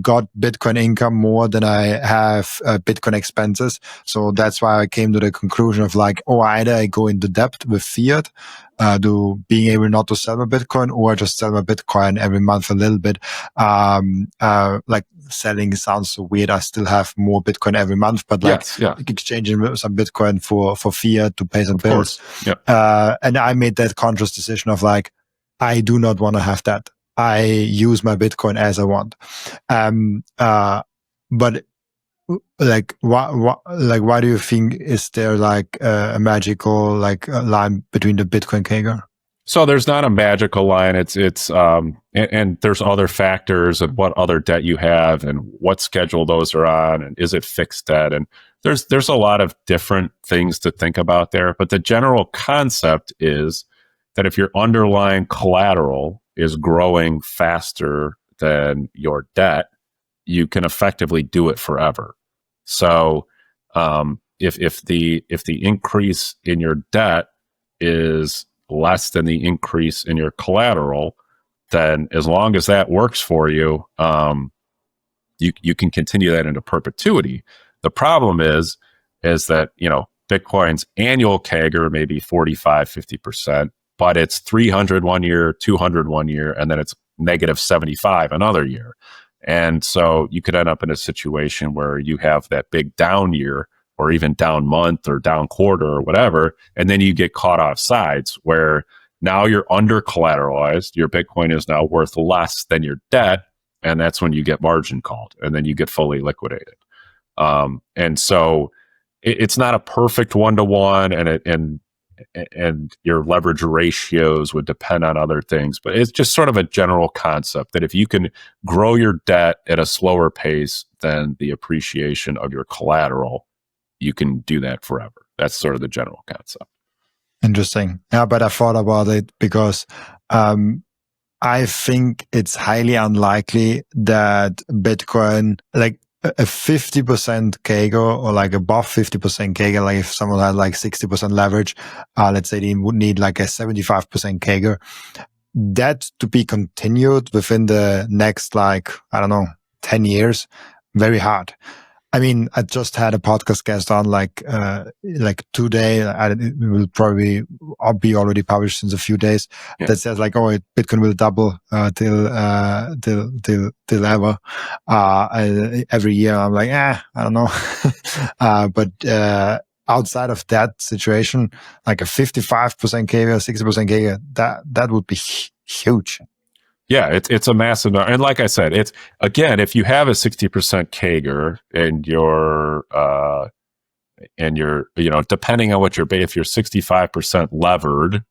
got Bitcoin income more than I have Bitcoin expenses. So that's why I came to the conclusion of like, either I go into debt with fiat, to being able not to sell my Bitcoin, or just sell my Bitcoin every month a little bit. Like selling sounds so weird. I still have more Bitcoin every month, but like exchanging some Bitcoin for fiat to pay some bills. And I made that conscious decision of like, I do not want to have that. I use my Bitcoin as I want. But like, why do you think is there like a magical like line between the Bitcoin CAGR? So there's not a magical line. It's and there's other factors of what other debt you have and what schedule those are on, and is it fixed debt? And there's a lot of different things to think about there. But the general concept is that if your underlying collateral is growing faster than your debt, you can effectively do it forever. So if the increase in your debt is less than the increase in your collateral, then as long as that works for you, you can continue that into perpetuity. The problem is that, Bitcoin's annual CAGR may be 45, 50%, but it's 300 one year, 200 one year, and then it's negative 75 another year. And so you could end up in a situation where you have that big down year, or even down month or down quarter or whatever, and then you get caught off sides where now you're under collateralized. Your Bitcoin is now worth less than your debt, and that's when you get margin called, and then you get fully liquidated. And so it's not a perfect one-to-one, and your leverage ratios would depend on other things, but it's just sort of a general concept that if you can grow your debt at a slower pace than the appreciation of your collateral, you can do that forever. That's sort of the general concept. Interesting. Yeah, but I thought about it because I think it's highly unlikely that Bitcoin, like a 50% CAGR or like above 50% CAGR, like if someone had like 60% leverage, let's say they would need like a 75% CAGR, that to be continued within the next, like, I don't know, 10 years, very hard. I mean, I just had a podcast guest on like today. It will probably be already published in a few days. Yeah. That says like, Bitcoin will double till ever every year. I'm like, I don't know. But outside of that situation, like a 55% CAGR, 60% CAGR, that would be huge. Yeah, it's a massive, and like I said, it's again, if you have a 60% CAGR and you're depending on what if you're 65% levered,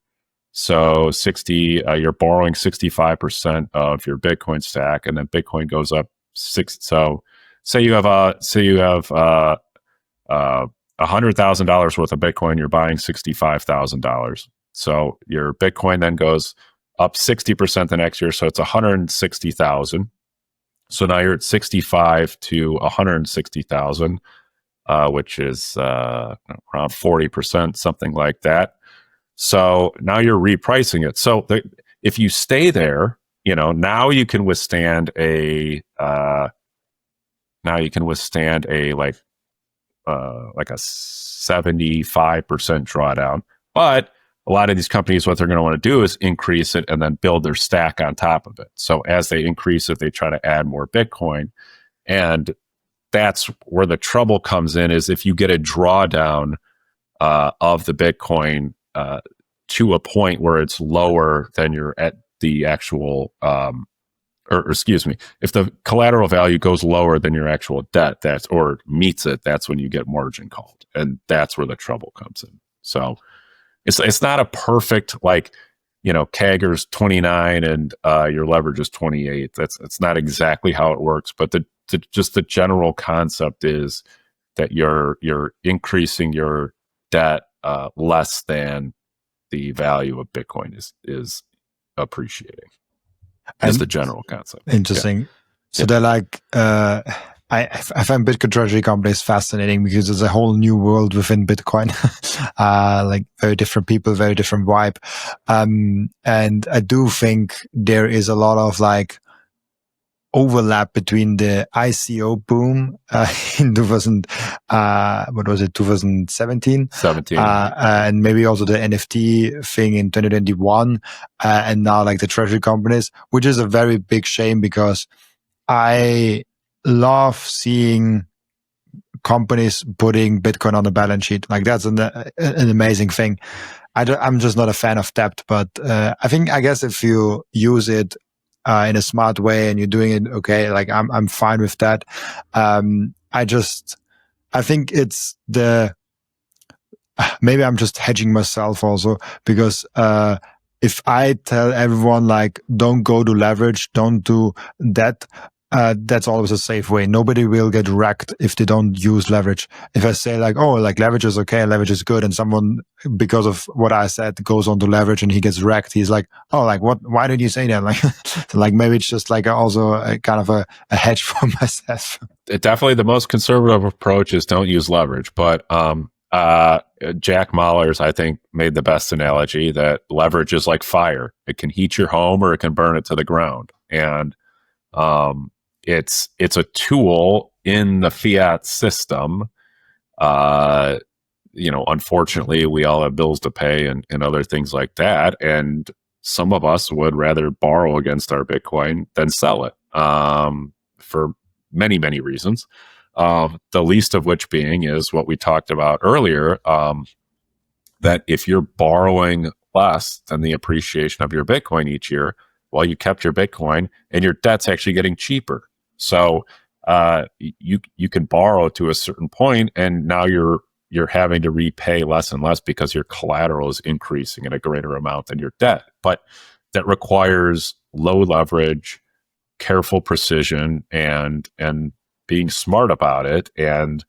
so you're borrowing 65% of your Bitcoin stack, and then Bitcoin goes up six. So say you have $100,000 worth of Bitcoin, you're buying $65,000. So your Bitcoin then goes up 60% the next year, so it's 160,000. So now you're at 65 to 160,000, which is around 40%, something like that. So now you're repricing it. So if you stay there, now you can withstand a like a 75% drawdown, but a lot of these companies, what they're going to want to do is increase it and then build their stack on top of it. So as they increase it, they try to add more Bitcoin. And that's where the trouble comes in, is if you get a drawdown of the Bitcoin to a point where it's lower than you're at the actual, if the collateral value goes lower than your actual debt, or meets it, that's when you get margin called. And that's where the trouble comes in. So it's not a perfect, CAGR's 29 and your leverage is 28. It's not exactly how it works, but the just the general concept is that you're increasing your debt less than the value of Bitcoin is appreciating. Is the general concept. Interesting. Yeah. So they're like, I find Bitcoin Treasury companies fascinating because there's a whole new world within Bitcoin. Like very different people, very different vibe. And I do think there is a lot of like overlap between the ICO boom in 2017? 17. And maybe also the NFT thing in 2021, and now like the treasury companies, which is a very big shame because I love seeing companies putting Bitcoin on the balance sheet. Like that's an amazing thing. I'm just not a fan of debt, but I guess if you use it in a smart way and you're doing it okay, like I'm fine with that. I think it's maybe I'm just hedging myself also because if I tell everyone like don't go to leverage, don't do debt, that's always a safe way. Nobody will get wrecked if they don't use leverage. If I say like, oh, like leverage is okay, leverage is good, and someone, because of what I said, goes on to leverage and he gets wrecked, he's like, oh, like what? Why did you say that? Like, so like maybe it's just like also a kind of a hedge for myself. Definitely the most conservative approach is don't use leverage, but Jack Mallers, I think, made the best analogy that leverage is like fire. It can heat your home or it can burn it to the ground. And it's a tool in the fiat system. Unfortunately, we all have bills to pay and other things like that. And some of us would rather borrow against our Bitcoin than sell it for many, many reasons. The least of which being is what we talked about earlier, that if you're borrowing less than the appreciation of your Bitcoin each year, well, you kept your Bitcoin and your debt's actually getting cheaper. So you can borrow to a certain point, and now you're having to repay less and less because your collateral is increasing at a greater amount than your debt. But that requires low leverage, careful precision, and being smart about it. And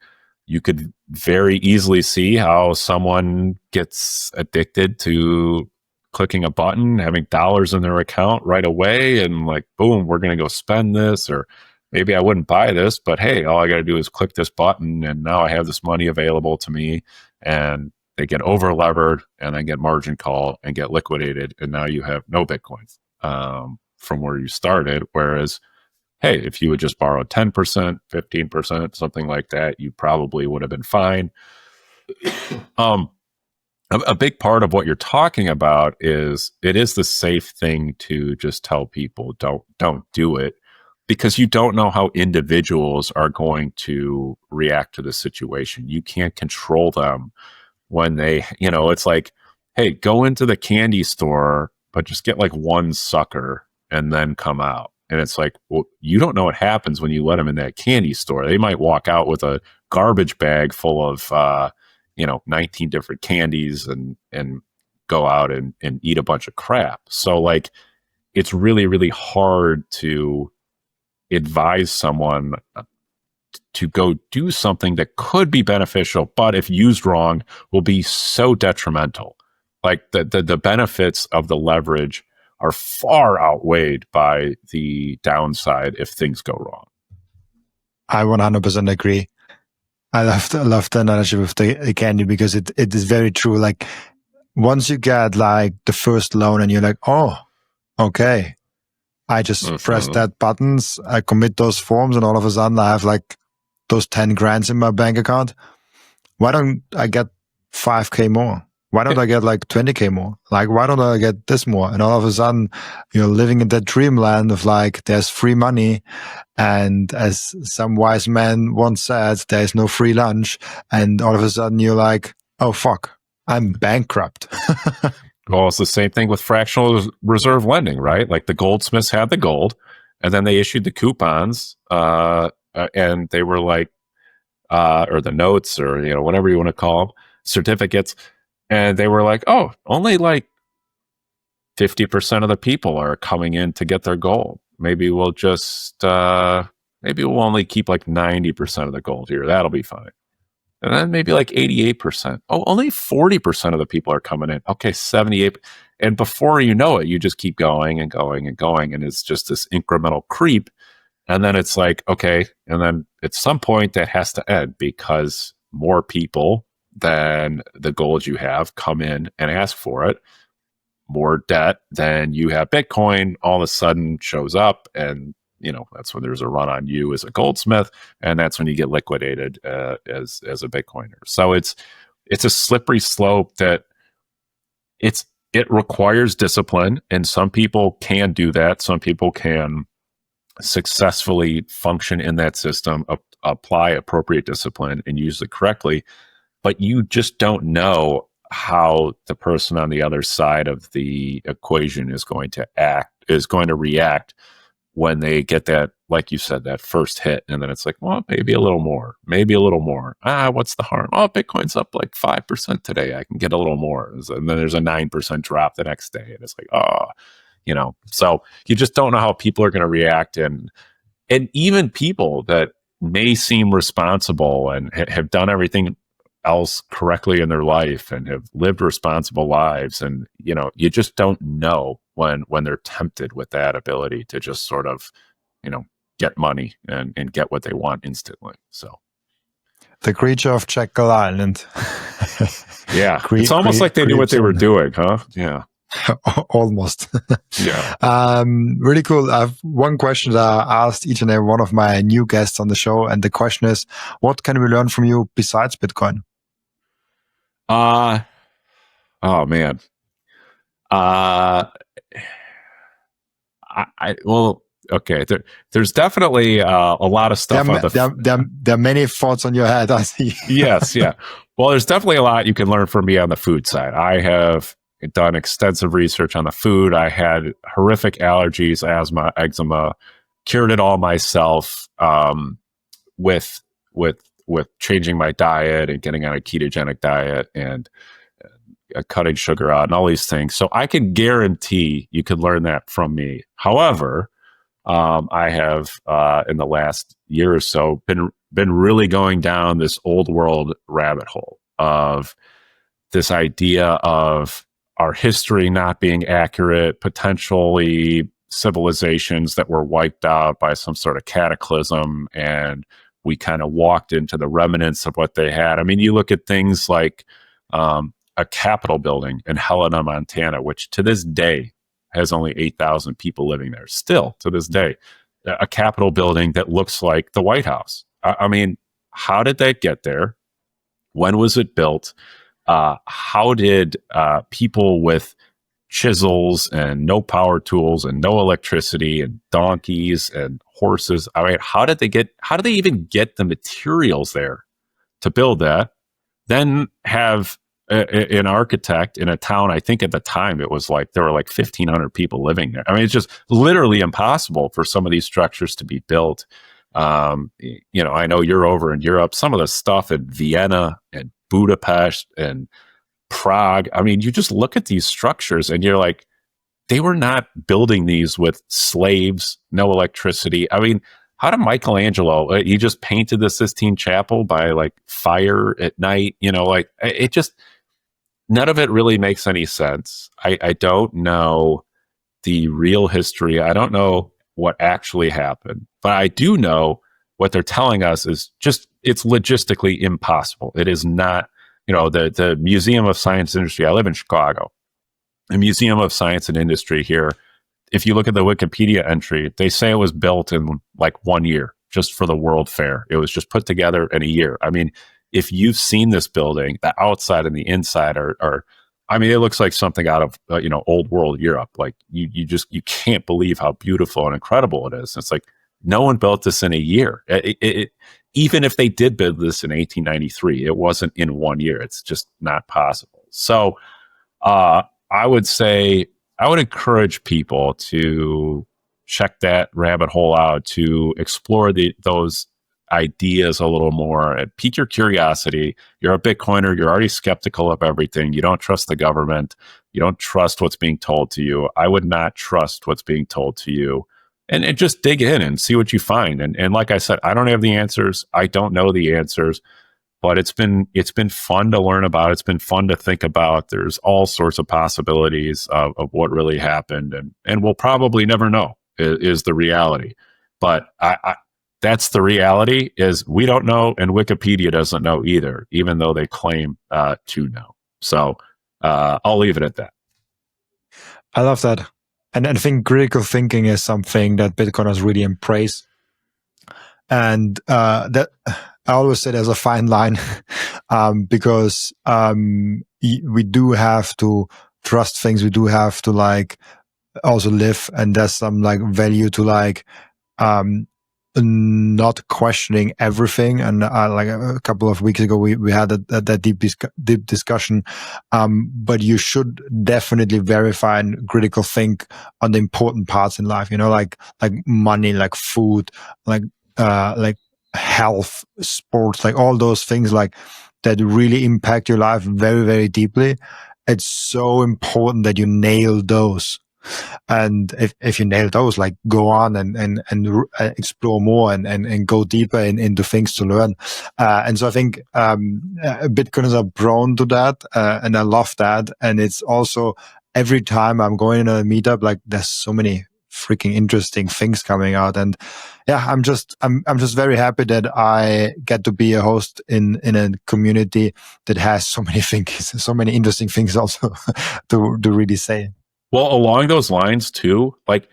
you could very easily see how someone gets addicted to clicking a button, having dollars in their account right away, and like, boom, we're going to go spend this. Or maybe I wouldn't buy this, but hey, all I got to do is click this button and now I have this money available to me. And they get over levered and then get margin call and get liquidated. And now you have no Bitcoins from where you started. Whereas, hey, if you would just borrow 10%, 15%, something like that, you probably would have been fine. A big part of what you're talking about is it is the safe thing to just tell people don't do it, because you don't know how individuals are going to react to the situation. You can't control them when they, it's like, hey, go into the candy store, but just get like one sucker and then come out. And it's like, well, you don't know what happens when you let them in that candy store. They might walk out with a garbage bag full of 19 different candies and go out and eat a bunch of crap. So like, it's really, really hard to advise someone to go do something that could be beneficial, but if used wrong, will be so detrimental. Like the benefits of the leverage are far outweighed by the downside if things go wrong. I 100% agree. I love the analogy with the candy because it is very true. Like once you get like the first loan and you're like, oh, okay, I just press that buttons, I commit those forms, and all of a sudden I have like those 10 grand in my bank account. Why don't I get 5K more? Why don't I get like 20K more? Like, why don't I get this more? And all of a sudden you're living in that dreamland of like, there's free money. And as some wise man once said, there's no free lunch. And all of a sudden you're like, oh, fuck, I'm bankrupt. Well, it's the same thing with fractional reserve lending, right? Like the goldsmiths had the gold, and then they issued the coupons, and they were like, or the notes, or whatever you want to call them, certificates, and they were like, oh, only like 50% of the people are coming in to get their gold. Maybe we'll just maybe we'll only keep like 90% of the gold here. That'll be fine. And then maybe like 88%. Oh, only 40% of the people are coming in. Okay, 78. And before you know it, you just keep going and going and going. And it's just this incremental creep. And then it's like, okay. And then at some point that has to end because more people than the gold you have come in and ask for it. More debt than you have Bitcoin all of a sudden shows up, and that's when there's a run on you as a goldsmith, and that's when you get liquidated as a Bitcoiner. So it's a slippery slope that it requires discipline, and some people can do that. Some people can successfully function in that system, apply appropriate discipline, and use it correctly. But you just don't know how the person on the other side of the equation is going to react when they get that, like you said, that first hit. And then it's like, well, maybe a little more. What's the harm? Oh, Bitcoin's up like 5% today. I can get a little more. And then there's a 9% drop the next day. And it's like, so you just don't know how people are going to react. And even people that may seem responsible and have done everything else correctly in their life and have lived responsible lives, and you just don't know when they're tempted with that ability to just sort of get money and get what they want instantly. So the creature of Jekyll Island. Yeah, it's almost like they knew what they were doing, huh? Yeah. Almost. Yeah. Really cool. I have one question that I asked each and every one of my new guests on the show, and the question is, what can we learn from you besides Bitcoin? Oh man. Okay. There's definitely a lot of stuff there are many thoughts on your head, I see. Yes, yeah. Well, there's definitely a lot you can learn from me on the food side. I have done extensive research on the food. I had horrific allergies, asthma, eczema, cured it all myself with changing my diet and getting on a ketogenic diet and cutting sugar out and all these things. So I can guarantee you could learn that from me. However, I have in the last year or so been really going down this old world rabbit hole of this idea of our history not being accurate, potentially civilizations that were wiped out by some sort of cataclysm, and we kind of walked into the remnants of what they had. I mean, you look at things like a Capitol building in Helena, Montana, which to this day has only 8,000 people living there. Still, to this day, a Capitol building that looks like the White House. I mean, how did that get there? When was it built? How did people with chisels and no power tools and no electricity and donkeys and horses, I mean, how did they even get the materials there to build that? Then have an architect in a town, I think at the time it was like there were like 1,500 people living there. I mean, it's just literally impossible for some of these structures to be built. I know you're over in Europe. Some of the stuff in Vienna and Budapest and Prague, I mean, you just look at these structures and you're like, they were not building these with slaves, no electricity. I mean, how did Michelangelo, he just painted the Sistine Chapel by like fire at night, it just, none of it really makes any sense. I don't know the real history. I don't know what actually happened, but I do know what they're telling us is just, it's logistically impossible. It is not, the Museum of Science and Industry. I live in Chicago. The Museum of Science and Industry here, if you look at the Wikipedia entry, they say it was built in like 1 year just for the World Fair. It was just put together in a year. I mean, if you've seen this building, the outside and the inside are I mean, it looks like something out of, old world Europe. Like you can't believe how beautiful and incredible it is. It's like, no one built this in a year. Even if they did build this in 1893, it wasn't in 1 year. It's just not possible. So I would say, I would encourage people to check that rabbit hole out, to explore those ideas a little more and pique your curiosity. You're a Bitcoiner. You're already skeptical of everything. You don't trust the government. You don't trust what's being told to you. I would not trust what's being told to you. and just dig in and see what you find. And like I said, I don't have the answers. I don't know the answers, but it's been fun to learn about. It's been fun to think about. There's all sorts of possibilities of what really happened, and we'll probably never know is the reality. But that's the reality, is we don't know, and Wikipedia doesn't know either, even though they claim to know. So I'll leave it at that. I love that. And I think critical thinking is something that Bitcoiners really embrace. And that I always say there's a fine line because we do have to trust things. We do have to like also live, and there's some like value to like not questioning everything. And like a couple of weeks ago, we had that deep discussion. But you should definitely verify and critical think on the important parts in life. You know, like money, like food, like health, sports, like all those things like that really impact your life very, very deeply. It's so important that you nail those. And if you nail those, like go on and explore more and go deeper into things to learn. And so I think Bitcoiners are prone to that, and I love that. And it's also every time I'm going to a meetup, like there's so many freaking interesting things coming out. And yeah, I'm just very happy that I get to be a host in a community that has so many things, so many interesting things also to really say. Well, along those lines too, like,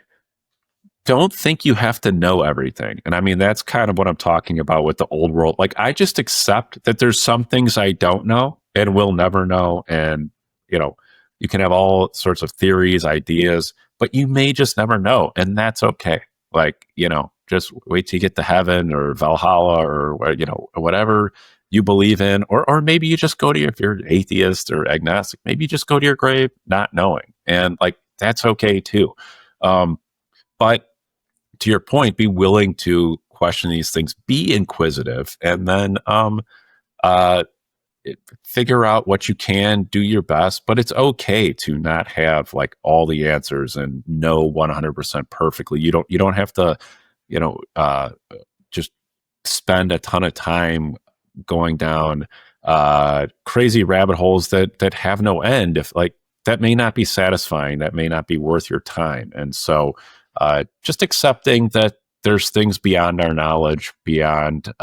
don't think you have to know everything. And I mean, that's kind of what I'm talking about with the old world. Like, I just accept that there's some things I don't know and will never know. And, you know, you can have all sorts of theories, ideas, but you may just never know. And that's okay. Like, you know, just wait till you get to heaven or Valhalla or, you know, whatever you believe in, or maybe you just go to if you're atheist or agnostic, maybe you just go to your grave not knowing, and like that's okay too. But to your point, be willing to question these things, be inquisitive, and then figure out what you can, do your best. But it's okay to not have like all the answers and know 100% perfectly. You don't have to, you know, just spend a ton of time going down crazy rabbit holes that have no end. If like that may not be satisfying, that may not be worth your time. And so just accepting that there's things beyond our knowledge, beyond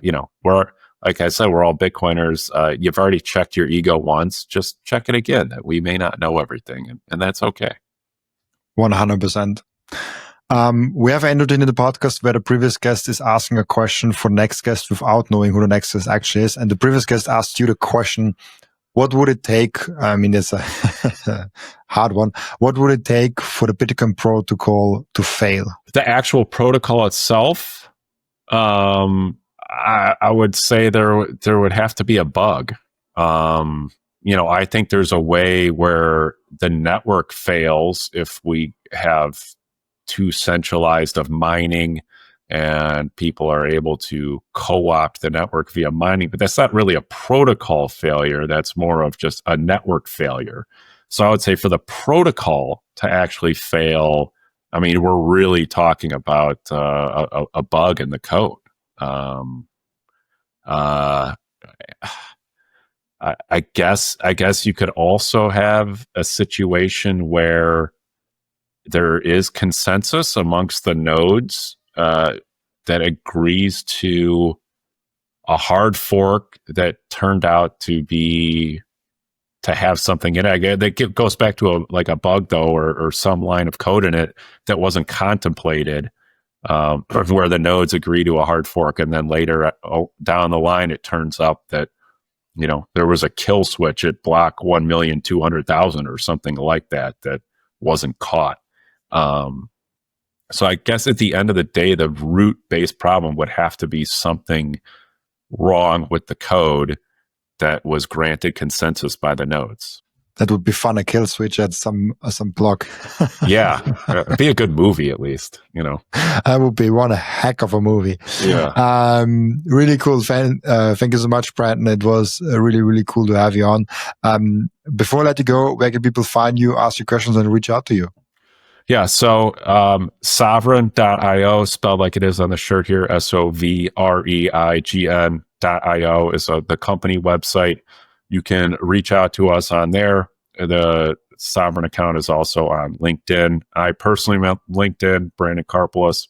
you know, like I said, we're all Bitcoiners. You've already checked your ego once, just check it again, that we may not know everything, and that's okay. 100%. We have ended in the podcast where the previous guest is asking a question for next guest without knowing who the next guest actually is. And the previous guest asked you the question, what would it take? I mean, it's a hard one. What would it take for the Bitcoin protocol to fail? The actual protocol itself, I would say there would have to be a bug. You know, I think there's a way where the network fails if we have too centralized of mining and people are able to co-opt the network via mining, but that's not really a protocol failure. That's more of just a network failure. So I would say for the protocol to actually fail, I mean, we're really talking about a bug in the code. I guess you could also have a situation where there is consensus amongst the nodes that agrees to a hard fork that turned out to have something in it. That goes back to a bug though, or some line of code in it that wasn't contemplated, where the nodes agree to a hard fork, and then later down the line it turns up that, you know, there was a kill switch at block 1,200,000 or something like that wasn't caught. So I guess at the end of the day, the root-based problem would have to be something wrong with the code that was granted consensus by the nodes. That would be fun, a kill switch at some block. Yeah, it'd be a good movie at least, you know. That would be one heck of a movie. Yeah. Really cool. Thank you so much, Brandon. It was really, really cool to have you on. Before I let you go, where can people find you, ask you questions, and reach out to you? Yeah, so sovereign.io, spelled like it is on the shirt here, SOVREIGN.io is the company website. You can reach out to us on there. The Sovereign account is also on LinkedIn. I personally am on LinkedIn, Brandon Karpeles.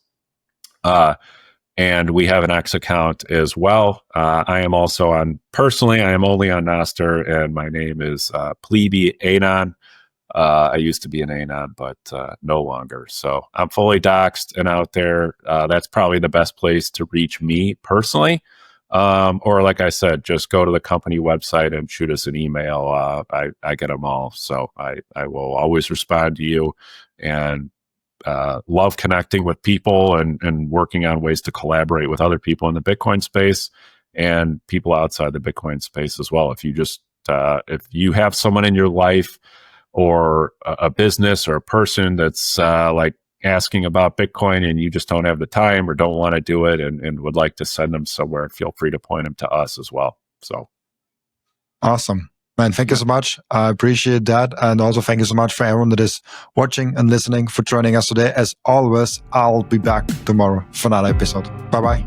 And we have an X account as well. I am also on, personally, I am only on Nostr, and my name is Plebe Anon. I used to be an Anon, but no longer. So I'm fully doxxed and out there. That's probably the best place to reach me personally. Or like I said, just go to the company website and shoot us an email. I get them all. So I will always respond to you, and love connecting with people and working on ways to collaborate with other people in the Bitcoin space and people outside the Bitcoin space as well. If you just, if you have someone in your life or a business or a person that's like asking about Bitcoin and you just don't have the time or don't want to do it and would like to send them somewhere, feel free to point them to us as well. So awesome. Man, thank you so much. I appreciate that. And also thank you so much for everyone that is watching and listening, for joining us today. As always, I'll be back tomorrow for another episode. Bye-bye.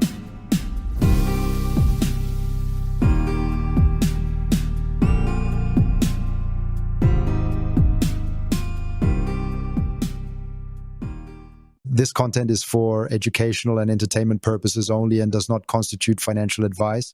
This content is for educational and entertainment purposes only and does not constitute financial advice.